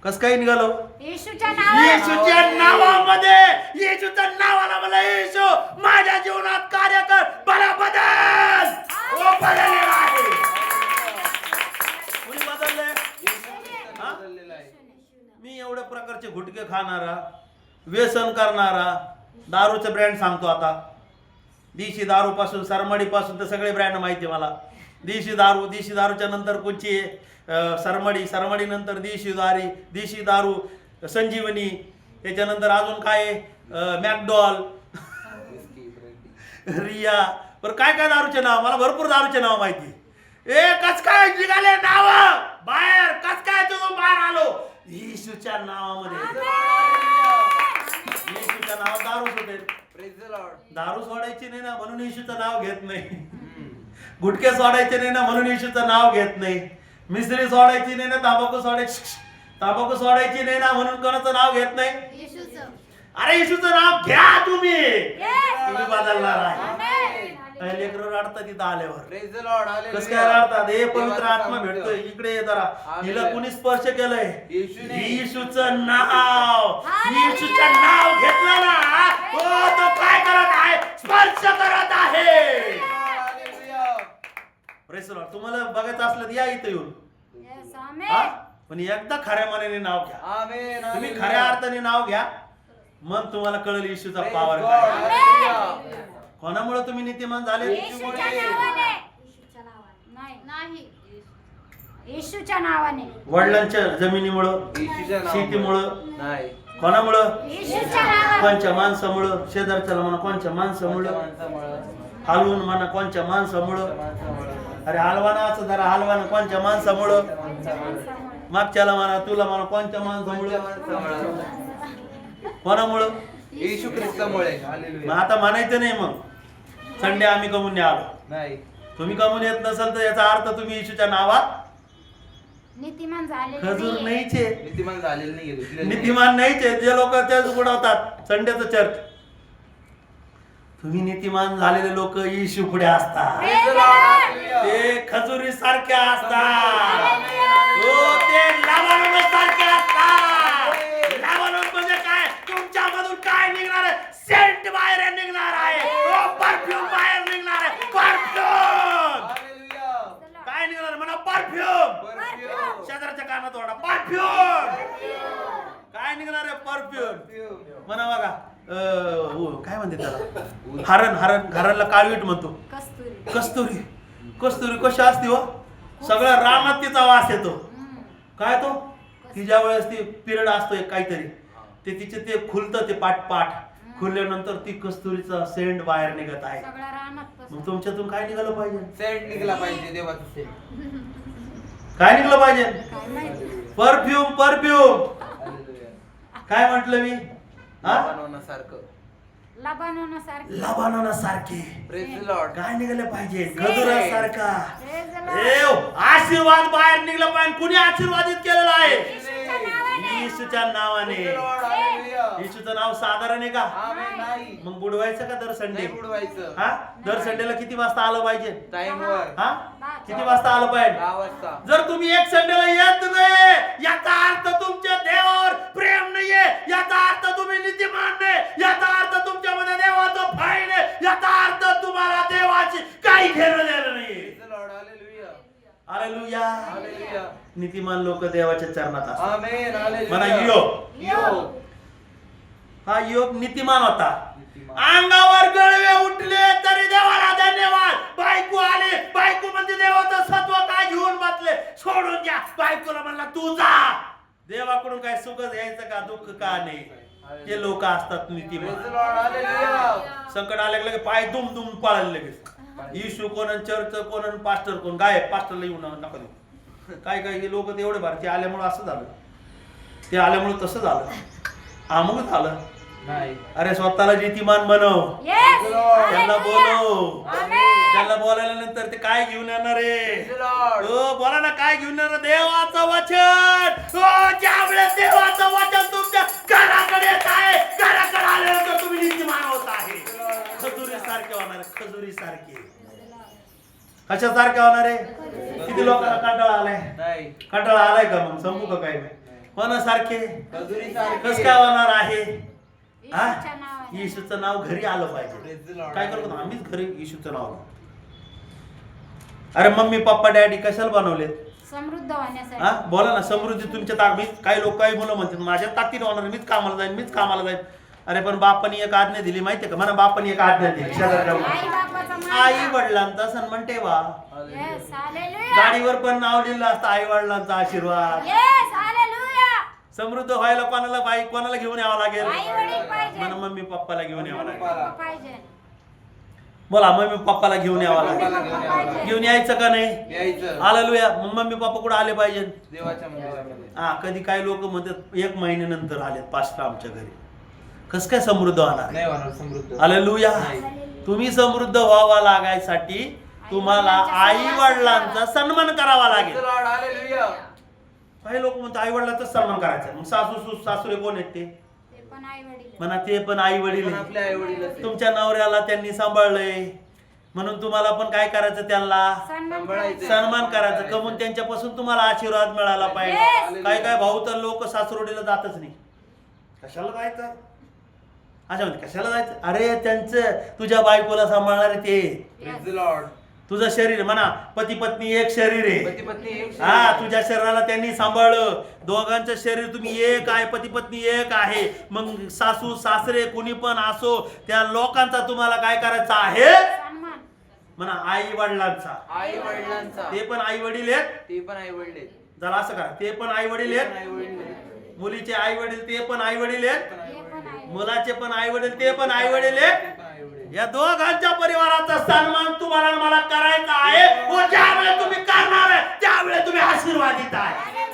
कस काही निघालो? येशूच्या नावात. येशूच्या नावामध्ये. येशूच्या नावाला मला येशू माझ्या जीवनात कार्य कर. मला बदल. ओ, बदललेला आहे. कोणी बदलले? हा? बदललेला आहे. मी एवढ्या प्रकारचे गुटखे खाणारा, व्यसन करणारा, दारूचे ब्रँड सांगतो आता. देशी दारू पासून सरमडी पासून तर सगळे ब्रँड माहिती मला. देशी दारूच्या नंतर कोणची सरमडी नंतर देशी दारू संजीवनी, त्याच्यानंतर अजून काय मॅकडॉल, रिया, पर काय काय दारूचे नाव मला भरपूर दारूचे नाव माहिती. ए कस काय निघाले नाव बाहेर? कस काय तुम्ही बाहेर आलो? येशूच्या नावामध्ये. येशूच्या नाव दारू सोडेल. Praise the Lord. दारू सोडायची नाही ना म्हणून येशूचं नाव घेत नाही. गुटखे सोडायचे नाही ना म्हणून येशूचं नाव घेत नाही. मिसरी सोडायची नाही ना, तांबाखू सोडायची नाही ना म्हणून कोणाचं नाव घेत नाही. येशूचं. अरे येशूचं नाव घ्या तुम्ही. Yes. तुम्ही बदलणार आहे. Amen. लेकरं रडतात तिथं आल्यावर. Praise the Lord. Hallelujah. कस काय रडतात? हे पवित्र देवाचं आत्मा सामर्थ्य. भेटतोय. इकडे ये जरा. Amen. हिला कुणी स्पर्श केलंय? येशूने. येशूचं नाव. Hallelujah. येशूचं नाव घेतलं ना, हो तो काय करत आहे? स्पर्श करत आहे. Hallelujah. Press Lord. तुम्हाला बघायचं असलं तर या इथं येऊन. Yes. हा? Amen. पण एकदा खऱ्या मनाने नाव घ्या. Amen. तुम्ही Hallelujah. खऱ्या अर्थाने नाव घ्या, मग तुम्हाला कळेल येशूचा Praise पावर God. काय. Hallelujah. कोणामुळे तुम्ही नीतिमान झाले? येशूच्या नावाने. नाही. येशूच्या नावाने. वडिलांच्या जमिनीमुळं, येशूच्या नावामुळे. शेतीमुळं, नाही. कोणामुळं? येशूच्या नावाने. कोणच्या माणसामुळं? शेजारच्याला म्हणा कोणच्या माणसामुळं? माणसामुळं. हलवून म्हणा कोणच्या माणसामुळं. अरे हलवानाचं जरा हलवाना कोणच्या माणसामुळं. मागच्याला म्हणा तुला म्हणा कोणत्या माणसामुळं. कोणामुळं. येशू ख्रिस्तामुळे. मग हालेलुया. आता म्हणायचं नाही मग संडे आम्ही कमून नाही आलो. नाही. तुम्ही कमून येत नसाल तर याचा अर्थ तुम्ही येशूच्या नावात नीतिमान झाले खजूर नाहीचे. नीतिमान झालेलं नाहीये. नीतिमान नाहीचे. जे लोक तेच बुडवतात संडेचं चर्च. तुम्ही नीतिमान झालेले लोक येशू पुढे असतात. ते खजुरी सारखे असतात. हो ते लाबानोन सारखे असतात. लाबानोन म्हणजे काय. तुमच्यामधून काय निघणार आहे. सेंट बाहेर निघणार आहे. परफ्यूम बाहेर निघणार आहे. परफ्यूम काय निघणार म्हणा. परफ्यूम. शेजारच्या कानात ओरडा परफ्यूम. काय निघणार आहे. परफ्यूम म्हणा बघा. काय म्हणते त्याला. हरण. हरण घराला काळवीट म्हणतो. कस्तुरी. कस्तुरी. कस्तुरी कशी असते हो. सगळ्या रानात तिचा वास येतो. काय तो ती ज्या वेळेस ती पिरियड असतो एक काहीतरी ते तिचे ते खुलतं. ते पाठ खुलल्यानंतर ती कस्तुरीचा सेंट बाहेर निघत आहे. सगळ्या रानात मग तुमच्यातून काय निघालं पाहिजे. सेंट निघला पाहिजे देवाचं सेंट. काय निघलं पाहिजे. काय माहिती. परफ्यूम. Perfume hallelujah. काय म्हटलं मी. बनवण्यासारखं. लबानोनासारखे. लबानोनासारखे. Praise the Lord. काय निघालं पाहिजे. खजुरासारखा. Praise the Lord. आशीर्वाद बाहेर निघला पाहिजे. कुणी आशीर्वादित केलेला आहे. येशूच्या नावाने. येशूच्या नावाने. Praise the Lord. हालेलुया. येशूचं नाव साधारण आहे का. आमेन. नाही. मग बुडवायचं का दर संडे. नाही बुडवायचं. हा दर संडेला किती वाजता आलं पाहिजे. टाइमवर. हा किती वाजता आलं पाहिजे. 10 वाजता. जर तुम्ही एक संडेला येत नाही याचा अर्थ तुमच्या देवावर प्रेम नाहीये. याचा अर्थ तुम्ही नीतिमान नाही. याचा अर्थ तुमच्यामध्ये देवाचं भय नाही. याचा अर्थ तुम्हाला देवाची काही घेणं देणं नाहीये. Praise the Lord. Hallelujah. Hallelujah. Hallelujah. नीतिमान लोक देवाच्या चरणात असतात. आमेन. हालेलुया. म्हणा योग. योग. हा योग नीतिमान होता. नीतिमान. अंगावर गळवे उठले तरी देवाला धन्यवाद. बायको आली. बायको म्हणजे देवाचं सत्व काय घेऊन बसले. सोडून द्या. बायकोला म्हणला तू जा. देवाकडून काय सुख घ्यायचं का दुःख का नाही. हे लोक असतात प्रेज द नीतिमान. लॉर्ड. हालेलुया. संकट आले की पाय दुम दुम पाळले लगेच. येशू कोण चर्च कोण पास्टर कोण गाय पास्टरला येऊन नका देऊ. काय काय हे लोक एवढे भारतीय आल्यामुळे असं झालं. ते आल्यामुळे तसं झालं. अमुक झालं. नाही. अरे स्वतःला नीतिमान बनव. Yes. त्यांना बोलव. Amen. त्यांना बोलायल्यानंतर ते काय घेऊन येणार आहे. Praise the Lord. हो बोला ना काय घेऊन येणार. देवाचं वचन. हो ज्यावेळेस देवाचं वचन तुमच्या घराकडे येत आहे. घराकडे आल्यानंतर तुम्ही नीतिमान होत आहे. खजुरी सारखे होणार. खजुरी सारखे. कशासारखे होणार आहे. किती लोकांना कंटाळा आलाय. नाही. कंटाळा आलाय का मग संपू का काय कोणासारखे. खजुरीसारखे. कस काय होणार आहे. हा येशूच्या नावाने. येशूचं नाव घरी आलं पाहिजे. Praise the Lord. काय करतो आम्हीच घरी येशूचं नाव. अरे मम्मी पप्पा डॅडी कशाला बनवले. समृद्ध होण्यासाठी. हा बोला ना. समृद्धी तुमच्या ताकदीत. काही लोक काही मुलं म्हणतात माझ्या ताकदीने होणार. मीच कामाला जाईन. मीच कामाला जाईन. अरे पण बापाने एक आज्ञा दिली माहितीये का. म्हणा बापाने एक आज्ञा दिली. आई बापाचा मान. आई वडिलांचा सन्मान ठेवा. Yes. Hallelujah. गाडीवर पण नाव लिहिलं असतं आई वडिलांचा आशीर्वाद. Yes. Hallelujah. समृद्ध व्हायला कोणाला बाई कोणाला घेऊन यावं लागेल. आई वडील पाहिजे. म्हणा मम्मी पप्पाला घेऊन यावं लागेल. पप्पा पाहिजे. बोला मम्मी पप्पाला घेऊन यावं लागेल. पप्पा पाहिजे. घेऊन यायचं का नाही. यायचं. हालेलुया. मग मम्मी पप्पा कुठे आले पाहिजे. देवाच्या मंदिरामध्ये. हा कधी काही लोक म्हणतात 1 महिन्यानंतर आलेत पास्टर आमच्या घरी. कस काय समृद्ध होणार. नाही होणार समृद्ध. हालेलुया. नाही. तुम्ही समृद्ध व्हावा लागायसाठी तुम्हाला आई वडिलांचा सन्मान करावा प्रेज लागेल. The Lord. हालेलुया. काही लोक म्हणतात आई वडिलांचा सन्मान करायचा. मग सासरे कोण आहेत ते. ते पण आई वडील. म्हणा ते पण आई वडील पण आहेत. आपले आई वडील. तुमच्या नवऱ्याला त्यांनी सांभाळलंय म्हणून तुम्हाला पण काय करायचं. त्यांना सन्मान सांभाळायचं. करायचा. सन्मान करायचं. कमून त्यांच्यापासून तुम्हाला आशीर्वाद मिळाला पाहिजे. Yes. काय काय भाऊ तर लोक सासरोडीला जातच नाही. कशाला जायचं. अच्छा म्हणजे कशाला जायचं. अरे त्यांचं तुझ्या बायकोला सांभाळणार ते. Praise the Lord. तुझं शरीर म्हणा पती पत्नी एक शरीर आहे. पती पत्नी एक. हा तुझ्या शरीराला त्यांनी सांभाळलं. दोघांचं शरीर तुम्ही एक आहे. पती पत्नी एक आहे. मग सासू सासरे कुणी पण असो त्या लोकांचा तुम्हाला काय करायचा आहे. सन्मान. म्हणा आई वडिलांचा. आई वडिलांचा. ते पण आई वडील आहेत. ते पण आई वडील. जरा असं करा. ते पण आई वडील आहेत. आई वडील. मुलीचे आई वडील ते पण आई वडील आहेत. हे पण आई. मुलाचे पण आई वडील ते पण आई वडील आहेत. आई वडील. या दोघांच्या परिवाराचा सन्मान तुम्हाला आणि मला करायचा आहे. व ज्यावेळेस तुम्ही करणार आहे त्यावेळेस तुम्ही आशीर्वादित आहे.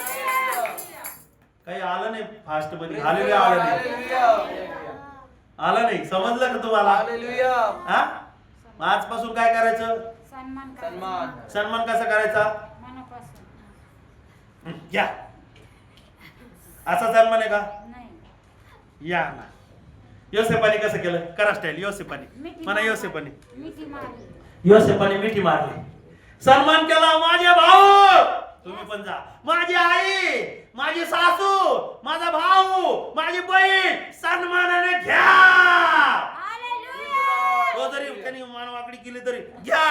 काही आलं नाही फास्ट मध्ये आलेलं आलं नाही, आलं नाही. समजलं का तुम्हाला? हा, मग आजपासून काय करायचं? सन्मान कसा करायचा? मनापासून घ्या. असा सन्मान आहे का? नाही. या ना. योसेपाने कसं केलं? करा स्टाईल. योसेपाने म्हणा, योसेपाने मिठी मारली. योसेपाने मिठी मारली, सन्मान केला. माझे भाऊ, तुम्ही पण जा. माझी आई, माझी सासू, माझा भाऊ, माझी बहीण सन्मानाने घ्या. हालेलुया. तो जरी त्यांनी मान वाकडी केली तरी घ्या.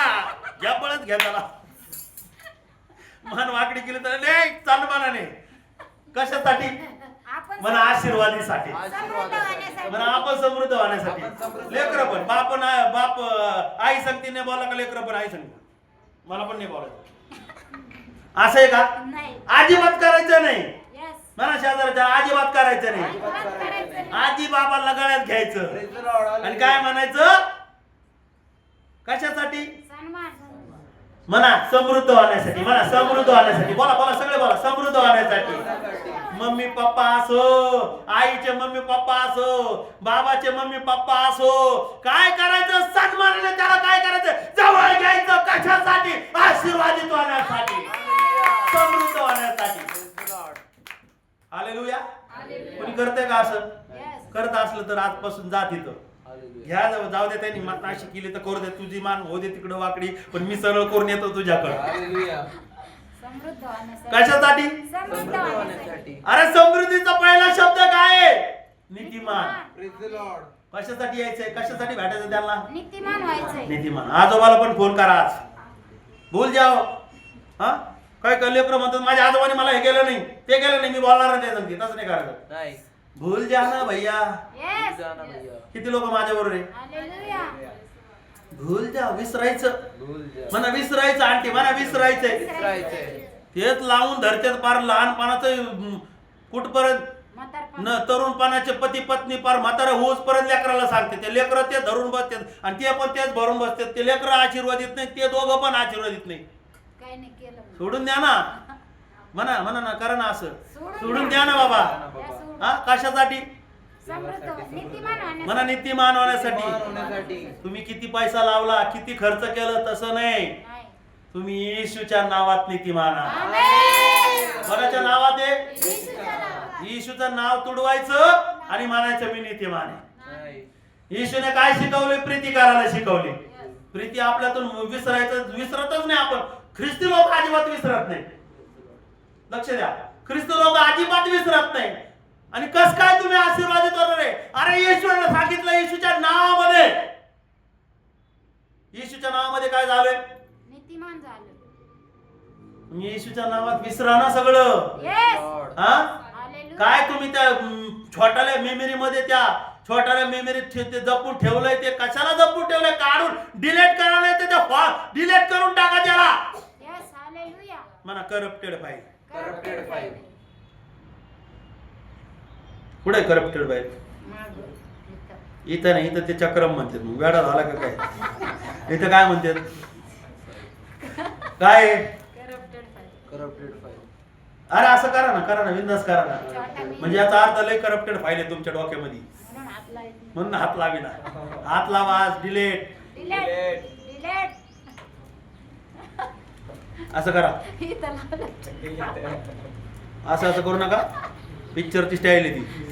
घ्या, पळत घ्या त्याला. मान वाकडी केली तर नाही, सन्मानाने. कशासाठी? आपण म्हणा आशीर्वादीसाठी. समृद्ध होण्यासाठी. म्हणा आपण समृद्ध होण्यासाठी. लेकर पण बाप आई सांगते नाही बोला का? लेकर पण आई सांगते. मला पण नाही बोलायचं. असं आहे का? नाही. अजिबात करायचं नाही. Yes. म्हणा शेजारच्या, अजिबात करायचं नाही. अजिबात करायचं नाही. आजी बाबाला गळ्यात घ्यायचं आणि काय म्हणायचं? कशासाठी? सन्मान. म्हणा समृद्ध होण्यासाठी. म्हणा समृद्ध होण्यासाठी. बोला बोला, सगळे बोला. समृद्ध होण्यासाठी. मम्मी पप्पा असो, आईचे मम्मी पप्पा असो, बाबाचे मम्मी पप्पा असो, काय करायचं? सन्मानाने त्याला काय करायचं? जवळ घ्यायचं. कशासाठी? आशीर्वादित होण्यासाठी, समृद्ध होण्यासाठी. हालेलुया. कोणी करते का असं? Yes. करत असलं तर आजपासून जा तिथं. घ्या, जाऊ दे. त्यांनी मान अशी केली तर करू दे. तुझी मान हो दे तिकडं वाकडी, पण मी सरळ करून येतो तुझ्याकडं. समृद्ध होण्यासाठी. कशासाठी? समृद्ध होण्यासाठी. अरे समृद्धीचा पहिला शब्द काय आहे? नीतिमान. कशासाठी यायचंय? कशासाठी भेटायचं त्यांना? नीतिमान व्हायचंय. नीतिमान. आजोबाला पण फोन करा आज. भूल जाओ. हा, काय लेकरं म्हणतात माझ्या आजोबाने मला हे केलं नाही, ते केलं नाही, मी बोलणार नाही ते सांगते. तसं नाही करायचं. भूल जा ना भैया. Yes. किती लोक माझ्या बरोबर आहे? हालेलुया. भूल जा, विसरायचं. म्हणा विसरायचं. आंटी म्हणा विसरायचंय. तेच लावून धरतात पार लहानपणाचं कुठपर्यंत म्हातारपण. न तरुणपणाचे पती पत्नी पार म्हातारा होऊस पर्यंत लेकराला सांगते. ते लेकरं ते धरून बसतात आणि ते पण तेच भरून बसतात. ते लेकरं आशीर्वादित नाही, ते दोघं पण आशीर्वादित नाही. काही नाही केलं. सोडून द्या ना. म्हणा म्हणा ना, करा ना असं. सोडून सोडून द्या ना बाबा. द्या सोडून. हा, कशासाठी? समृद्ध नीतिमान होण्यासाठी. म्हणा नीतिमान होण्यासाठी. तुम्ही किती पैसा लावला, किती खर्च केलं, तसं नाही. नाही. तुम्ही येशूच्या नावात नीतिमान आहात. आमेन. कोणाच्या नावात आहे? येशूच्या नावात. येशूचं नाव तुडवायचं आणि म्हणायचं मी नीतिमान आहे. येशूने काय शिकवले? प्रीती करायला शिकवली. प्रीती आपल्यातून विसरतच नाही आपण. ख्रिस्ती लोक अजिबात विसरत नाही. लक्ष द्या, ख्रिस्ती लोक अजिबात विसरत नाही. आणि कस काय तुम्ही आशीर्वादित होणार आहे? अरे येशूने सांगितलं, येशूच्या नावामध्ये. येशूच्या नावामध्ये काय झालंय? नीतिमान झालं. येशूच्या नावात विसरा ना सगळं. Yes. हा, हालेलुया. काय तुम्ही त्या छोट्याल्या मेमरी मध्ये, त्या छोट्याल्या मेमरीत ते जपून ठेवलंय? ते कशाला जपून ठेवलंय? काढून डिलीट करा, नाही तर डिलीट करून टाका त्याला. Yes. हालेलुया. म्हणा करप्टेड फाईल. Corrupted file. पुढे करप्टेड फाईल. मागं. इथं. इथं नाही, इथं ते चक्रम म्हणतात. मग वेळा झाला का काय? इथं काय म्हणतात? काय? Corrupted file. अरे असं करा ना, करा ना, बिंदास करा ना. म्हणजे याचा अर्थ लय करप्टेड फाईल आहे तुमच्या डोक्यामध्ये, म्हणून हात लावायचे. म्हणून हात लावी ना. हात लावा आज. डिलीट. Delete. Delete. असं करा. इथं लावलं. असं असं करू नका. पिक्चरची स्टाईल आहे ती.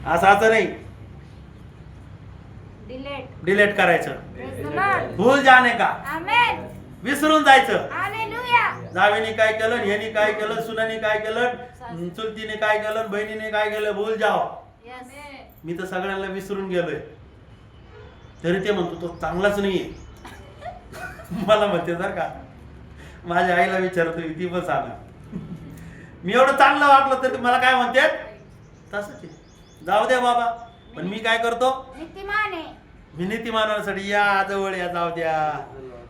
असं नाही. Delete. डिलीट करायचं. Praise the Lord. भूल जाणे का? Amen. विसरून जायचं. Hallelujah. जावेने काय केलं, ह्यानी काय केलं, सुनाने काय केलं, चुलतीने काय केलं, बहिणीने काय केलं, भूल जाओ. Yes. मी तर सगळ्यांना विसरून गेलोय. तरी ते म्हणतो तो चांगलाच नाहीये. मला म्हणते जर का, माझ्या आईला विचारतो, ती पण सांगा. मी एवढं चांगलं वागलं तरी मला काय म्हणते? तसंच जाऊ द्या बाबा. पण मी काय करतो? नीतिमान आहे. मी नीतिमानासाठी या जवळ या, जाऊ द्या,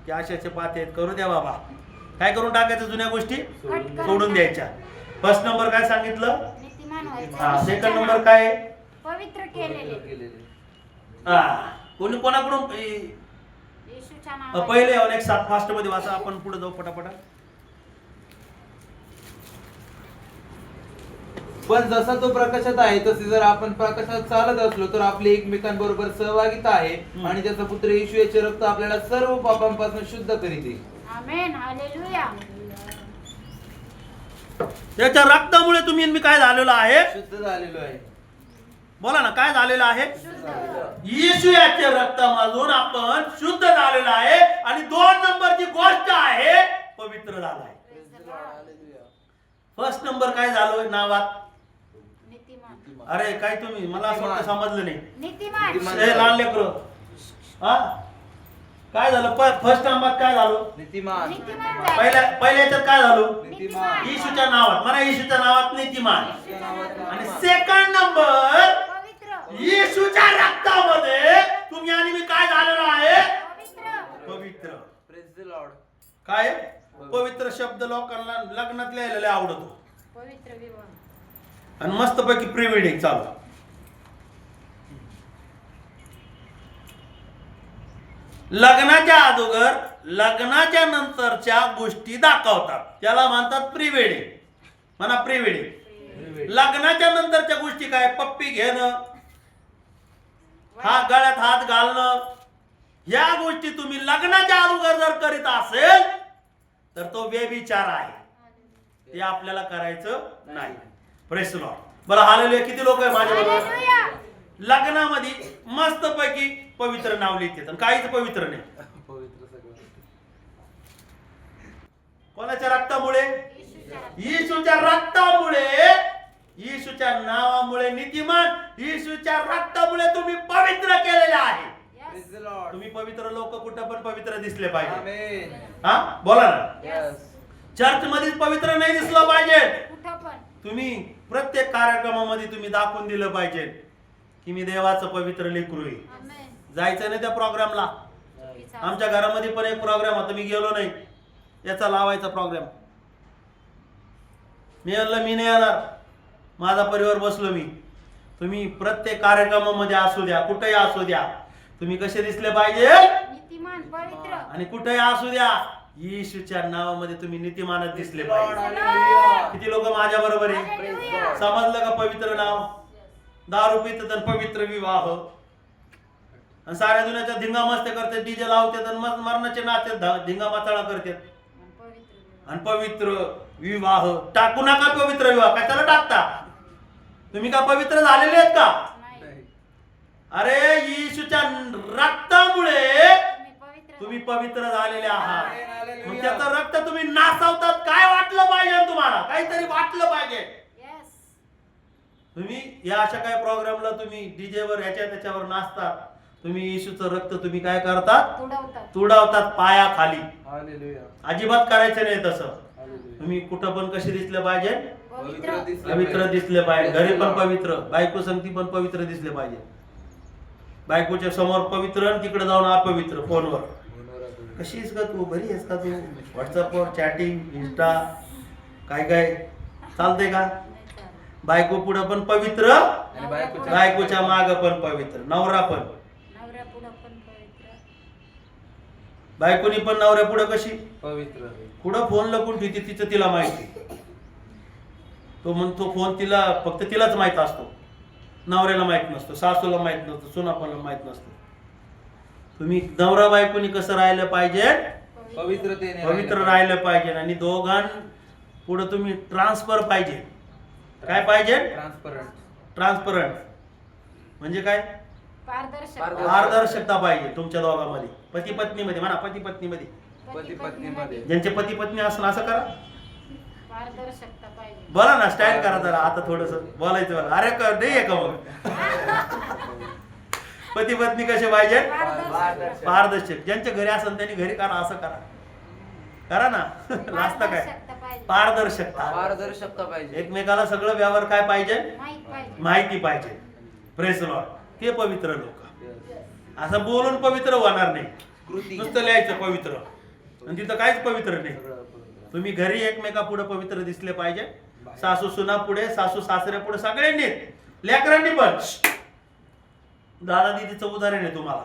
की अशाचे पाते आहेत, करू द्या बाबा. काय करून टाकायचं? जुन्या गोष्टी सोडून द्यायच्या. फर्स्ट नंबर काय सांगितलं? नीतिमान व्हायचं. हा. सेकंड नंबर काय? पवित्र केलेले. हा. कोणी कोणाकडून येशूच्या नावाने. पहिले एक 7 फास्ट मध्ये वाचा, आपण पुढे जाऊ पटापटा. पण जसा तो प्रकाशात आहे तसे जर आपण प्रकाशात चालत असलो तर आपले एकमेकांबरोबर सहभागिता आहे आणि त्याचा पुत्र येशू याचे रक्त आपल्याला सर्व पापांपासून शुद्ध करीते. आमेन. हालेलुया. त्याच्या रक्तामुळे तुम्ही आणि मी काय झालेलो आहे? शुद्ध झालेलो आहे. बोला ना, काय झालेलं आहे? येशू याच्या रक्तामधून आपण शुद्ध झालेलो आहे. आणि 2 नंबरची गोष्ट आहे, पवित्र झालाय. फर्स्ट नंबर काय झालोय नावात? नीतिमान. अरे काय तुम्ही, मला असं वाटतं समजलं नाही. नीतिमान. ए लहान लेकरं, हा काय झालं? फर्स्ट नंबर काय झालं? नीतिमान. नीतिमान झाले. पहिल्या याच्यात काय झालं? नीतिमान. येशूच्या नावात, म्हणा येशूच्या नावात नीतिमान. आणि सेकंड नंबर, पवित्र. येशूच्या रक्तामध्ये तुम्ही आणि मी काय झालेलो आहे? पवित्र. पवित्र. Praise the Lord. काय पवित्र शब्द लोकांना लग्नात लिहायला आवडतो. पवित्र विवाह. आणि मस्तपैकी प्री वेडिंग चालू. लग्नाच्या अगोदर लग्नाच्या नंतरच्या गोष्टी दाखवतात, त्याला म्हणतात प्री वेडिंग. म्हणा प्री वेडिंग. लग्नाच्या नंतरच्या गोष्टी काय? पप्पी घेणं, हा गळ्यात हात घालणं, या गोष्टी तुम्ही लग्नाच्या अगोदर जर करीत असेल तर तो व्यभिचार आहे. ते आपल्याला करायचं नाही. Press the Lord. बरं, हालेलुया. किती लोक आहे माझ्या बरोबर? हालेलुया. लग्नामध्ये मस्तपैकी पवित्र नाव लिहितात आणि काहीच पवित्र नाही. पवित्र सगळं. कोणाच्या रक्तामुळे? येशूच्या. येशूच्या रक्तामुळे, येशूच्या नावामुळे नीतिमान, येशूच्या रक्तामुळे तुम्ही पवित्र केलेले आहे. Praise the Lord. तुम्ही पवित्र लोक कुठं पण पवित्र दिसले पाहिजे. Amen. हा बोला ना. Yes. चर्च मध्येच पवित्र नाही दिसलं पाहिजे. कुठं पण. तुम्ही प्रत्येक कार्यक्रमामध्ये तुम्ही दाखवून दिलं पाहिजे की मी देवाचं पवित्र लेकरू आहे. आमेन. जायचं नाही त्या प्रोग्रामला. चुकीचा. आमच्या घरामध्ये पण एक प्रोग्राम होता, मी गेलो नाही. याचा लावायचा प्रोग्राम, मी म्हणलं मी नाही येणार, माझा परिवार बसलो मी. तुम्ही प्रत्येक कार्यक्रमामध्ये असू द्या, कुठेही असू द्या, तुम्ही कसे दिसले पाहिजे? नीतिमान. पवित्र. आणि कुठेही असू द्या, येशूच्या नावामध्ये तुम्ही नीतिमानच दिसले पाहिजे. Hallelujah. किती लोक माझ्या बरोबर आहे? हालेलुया. समजलं का? पवित्र नाव. दारू पितात आणि पवित्र विवाह, आणि साऱ्या दुनियाच्या धिंगा मस्त्या करतात, डीजे लावतात आणि मरणाचे नाचतात, धिंगा माचाळा करतात. पवित्र विवाह. आणि पवित्र विवाह टाकू नका. पवित्र विवाह कशाला टाकता? तुम्ही का पवित्र झालेले आहेत का? नाही. अरे येशूच्या रक्तामुळे तुम्ही पवित्र. तुम्ही पवित्र झालेले आहात. Hallelujah. मग त्याचं रक्त तुम्ही नासावतात, काय वाटलं पाहिजे तुम्हाला? काहीतरी वाटलं पाहिजे. Yes. तुम्ही या अशा काही प्रोग्रामला तुम्ही डीजे वर ह्याच्या त्याच्यावर नाचतात, तुम्ही येशूचं रक्त तुम्ही काय करतात? तुडवतात. तुडवतात पायाखाली. Hallelujah. अजिबात करायचं नाही तसं. Hallelujah. तुम्ही कुठं पण कसे दिसले पाहिजे? पवित्र. पवित्र दिसले पाहिजे. घरी पण पवित्र, बायको संगती पण पवित्र दिसले पाहिजे. बायकोच्या समोर पवित्र आणि तिकडे जाऊन अपवित्र फोनवर. कशी आहेस का तू? बरी आहेस का तू? व्हॉट्सअपवर चॅटिंग, इंस्टा, काय काय चालतंय का? बायको पुढं पण पवित्र, आणि बायकोच्या माग पण पवित्र, नवरा पण. नवऱ्या पुढं पण पवित्र. बायकोनी पण नवऱ्या पुढं कशी? पवित्र. पुढं फोन लपून ठेवते, तिचं तिला माहिती. तो म्हणतो फोन तिला फक्त तिलाच माहित असतो, नवऱ्याला माहित नसतो, सासूला माहित नसतो, सुनापणाला माहित नसतो. तुम्ही नवरा बायकोनी कसं राहिलं पाहिजे? पवित्रतेने पवित्र राहिलं पाहिजे. आणि दोघां पुढे तुम्ही ट्रान्सफर पाहिजे. काय पाहिजे? ट्रान्सपरंट. ट्रान्सपरंट म्हणजे काय? पारदर्शक. पारदर्शकता पाहिजे तुमच्या दोघांमध्ये, पती पत्नीमध्ये. म्हणा पती पत्नीमध्ये. पती पत्नीमध्ये. ज्यांचे पती पत्नी असं असं करा. पारदर्शकता पाहिजे. बोला ना, स्टाईल करा जरा. आता थोडस बोलायचं बघा. अरे कर नाही आहे का मग? पती पत्नी कसे पाहिजे? पारदर्शक. पारदर्शक. ज्यांच्या घरी असेल त्यांनी घरी करा, असं करा. करा ना. नाचता काय? पारदर्शकता पाहिजे. पारदर्शकता. पारदर्शकता पाहिजे. एकमेकाला सगळं व्यवहार काय पाहिजे? माहित पाहिजे. माहिती पाहिजे. Press the Lord. ते पवित्र लोक. असं बोलून पवित्र होणार नाही. कृती. नुसतं लिहायचं पवित्र आणि तिथं काहीच पवित्र नाही. सगळं पवित्र. तुम्ही घरी एकमेका पुढे पवित्र दिसले पाहिजे. सासू सुना पुढे, सासू सासऱ्या पुढे, सगळ्यांनी, लेकरांनी पण. दादा दीदीचं उदाहरण आहे तुम्हाला.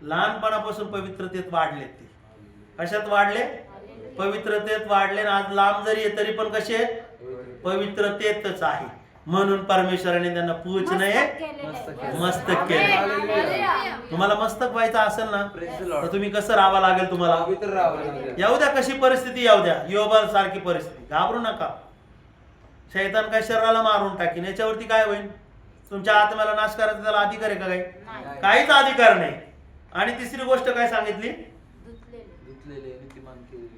लहानपणापासून पवित्रतेत वाढले ते. कशात वाढले? पवित्रतेत वाढले. आणि आज लांब जरी आहे तरी पण कसे आहेत? पवित्रतेतच आहे. म्हणून परमेश्वराने त्यांना पूजनय मस्तक केलं. तुम्हाला मस्तक व्हायचं असेल ना तर तुम्ही कसं राहावं लागेल? तुम्हाला पवित्र राहावं लागेल. येऊ द्या कशी परिस्थिती येऊ द्या, योबाल सारखी परिस्थिती, घाबरू नका. शैतान काय शरीराला मारून टाकीन, याच्यावरती काय होईल? तुमच्या आत्म्याला नाश करायचा त्याला अधिकार आहे का? काही काहीच अधिकार नाही. आणि तिसरी गोष्ट काय सांगितली? धुतलेले, नीतिमान केलेले,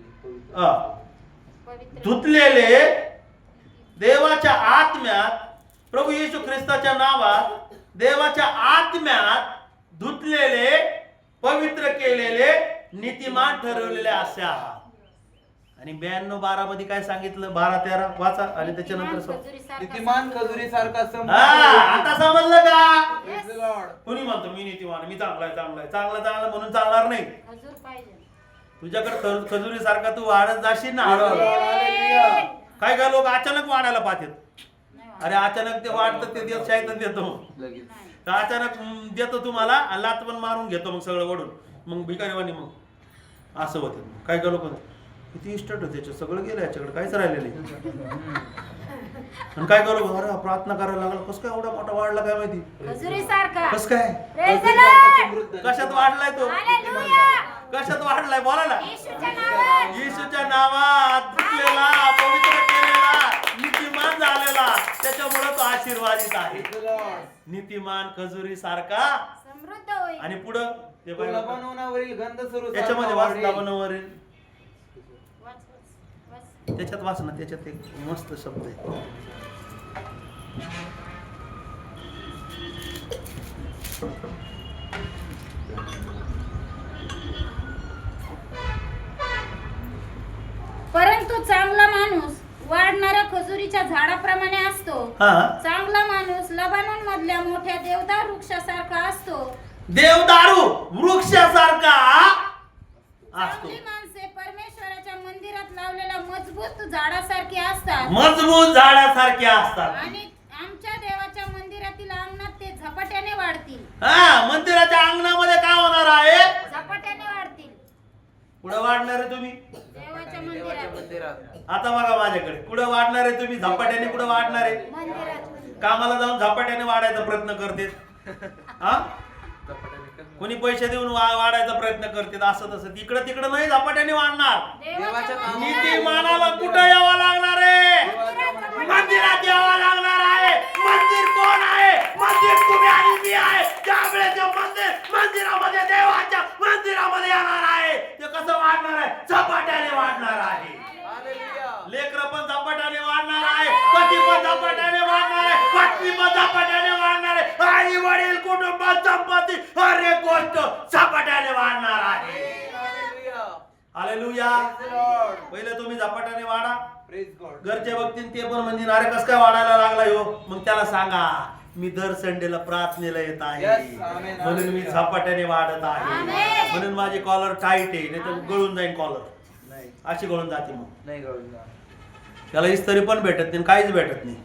धुतलेले देवाच्या आत्म्यात, प्रभू येशू ख्रिस्ताच्या नावात देवाच्या आत्म्यात धुतलेले, पवित्र केलेले, नीतिमान ठरवलेले असे आहात. आणि 92:12 मध्ये काय सांगितलं? 12-13 वाचा आणि त्याच्यानंतर नीतिमान खजुरी सारखा आता समजलं का? Praise the Lord. कोणी म्हणतो मी नीतिमान, मी चांगला आहे, चांगला आहे, चांगलं चांगलं म्हणून चालणार नाही. तुझ्याकडे खजुरी सारखा तू वाढत जाशील ना हळूहळू. Hallelujah. काय काय लोक अचानक वाढायला पाहतात. अरे अचानक ते वाढतं ते देव शायतन देतो. लगेच. तर अचानक देतो तुम्हाला आणि लात पण मारून घेतो मग सगळं वडून. मग भिकारीवाणी मग असं होतं. काय काय लोक किती इष्ट त्याच्या सगळं गेलं, याच्याकडे काहीच राहिलं नाही. आणि काय करू? अरे प्रार्थना करायला लागला, कसं काय एवढा मोठा वाढला काय माहिती? कसं काय? कशात वाढलाय तो? कशात वाढलाय? बोला ना. येशूच्या नावात धुतलेला, पवित्र केलेला, नीतिमान झालेला, त्याच्यामुळे तो आशीर्वादित आहे. नीतिमान खजुरी सारखा. आणि पुढं ते बघा. लबानोनावरील गंध सुरू त्याच्यामध्ये वाच, लबानोनावरील, त्याच्यात वाच ना, त्याच्यात एक मस्त शब्द आहे. परंतु चांगला माणूस वाढणाऱ्या खजुरीच्या झाडाप्रमाणे असतो. चांगला माणूस लबानोन मधल्या मोठ्या देवदार वृक्षासारखा असतो. देवदारू वृक्षासारखा असतो. चांगली माणसे परमेश्वराच्या मंदिरात लावलेल्या मजबूत झाडासारखी असतात. मजबूत झाडासारखे असतात. आणि आमच्या देवाच्या मंदिरातील अंगणात ते झपाट्याने वाढतील. मंदिराच्या अंगणामध्ये काय होणार आहे? झपाट्याने वाढतील. कुठं वाढणार आहे तुम्ही? देवाच्या देवाच्या मंदिरात. मंदिरात. आता बघा माझ्याकडे, कुठं वाढणार आहे तुम्ही? झपाट्याने. कुठं वाढणार आहे? मंदिरात. कामाला जाऊन झपाट्याने वाढायचा प्रयत्न करते. हा, कोणी पैसे देऊन वाढायचा प्रयत्न करते, असं तसं. तिकडं तिकडं नाही, झपाट्याने वाढणार. देवाच्या नीतिमानाला कुठं यावं लागणार आहे? मंदिरात यावं लागणार आहे. मंदिर कोण आहे? मंदिर तुम्ही आणि मी आहे. त्यावेळेस मंदिरामध्ये, देवाच्या मंदिरामध्ये येणार आहे. ते कसं वाढणार आहे? झपाट्याने वाढणार आहे. लेकरं पण झपाट्याने वाढणार आहे, पती पण झपाट्याने वाढणार आहे, पत्नी पण झपाट्याने वाढणार आहे, आई वडील, कुटुंब, संपत्ती, हर एक गोष्ट झपाट्याने वाढणार आहे. हालेलुया. पहिले तुम्ही झपाट्याने वाढा. घरचे बघतील ते पण म्हणजे अरे कसं काय वाढायला लागला हो. मग त्याला सांगा मी दर संडेला प्रार्थनेला येत आहे, म्हणून मी झपाट्याने वाढत आहे, म्हणून माझी कॉलर टाईट आहे, नाही तर गळून जाईल कॉलर. अशी गळून जाते. मग नाही गळून जा. त्याला इस्त्री पण भेटत नाही, काहीच भेटत नाही.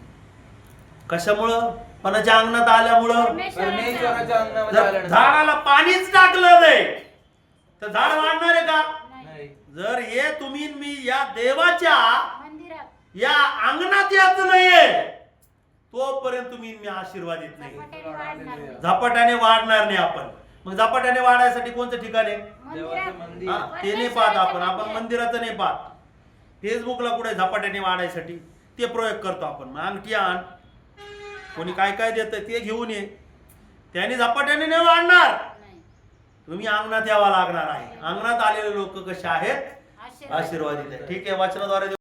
कशामुळं? कोणाच्या अंगणात आल्यामुळं. परमेश्वराच्या अंगणामध्ये जर आल्यानंतर. झाडाला पाणीच टाकलं नाही तर झाड वाढणार आहे का? नाही. जर हे तुम्ही मी या देवाच्या मंदिरात या अंगणात येत नाहीये तोपर्यंत तुम्ही मी आशीर्वादित नाही. झपाट्याने वाढणार. झपाट्याने वाढणार नाही आपण. मग झपाट्याने वाढायसाठी कोणतं ठिकाण आहे? देवाचं मंदिर. ते नाही पाहत आपण मंदिराचं नाही पाहत. फेसबुकला कुठे झपाट्याने वाढायसाठी ते प्रयोग करतो आपण. मग अंगठी आण, कोणी काय काय देतं ते घेऊन ये, त्याने झपाट्याने नाही वाढणार. तुम्ही अंगणात यावं लागणार आहे. अंगणात आलेले लोक कसे आहेत? आशीर्वादित आहे. ठीक आहे, वाचनाद्वारे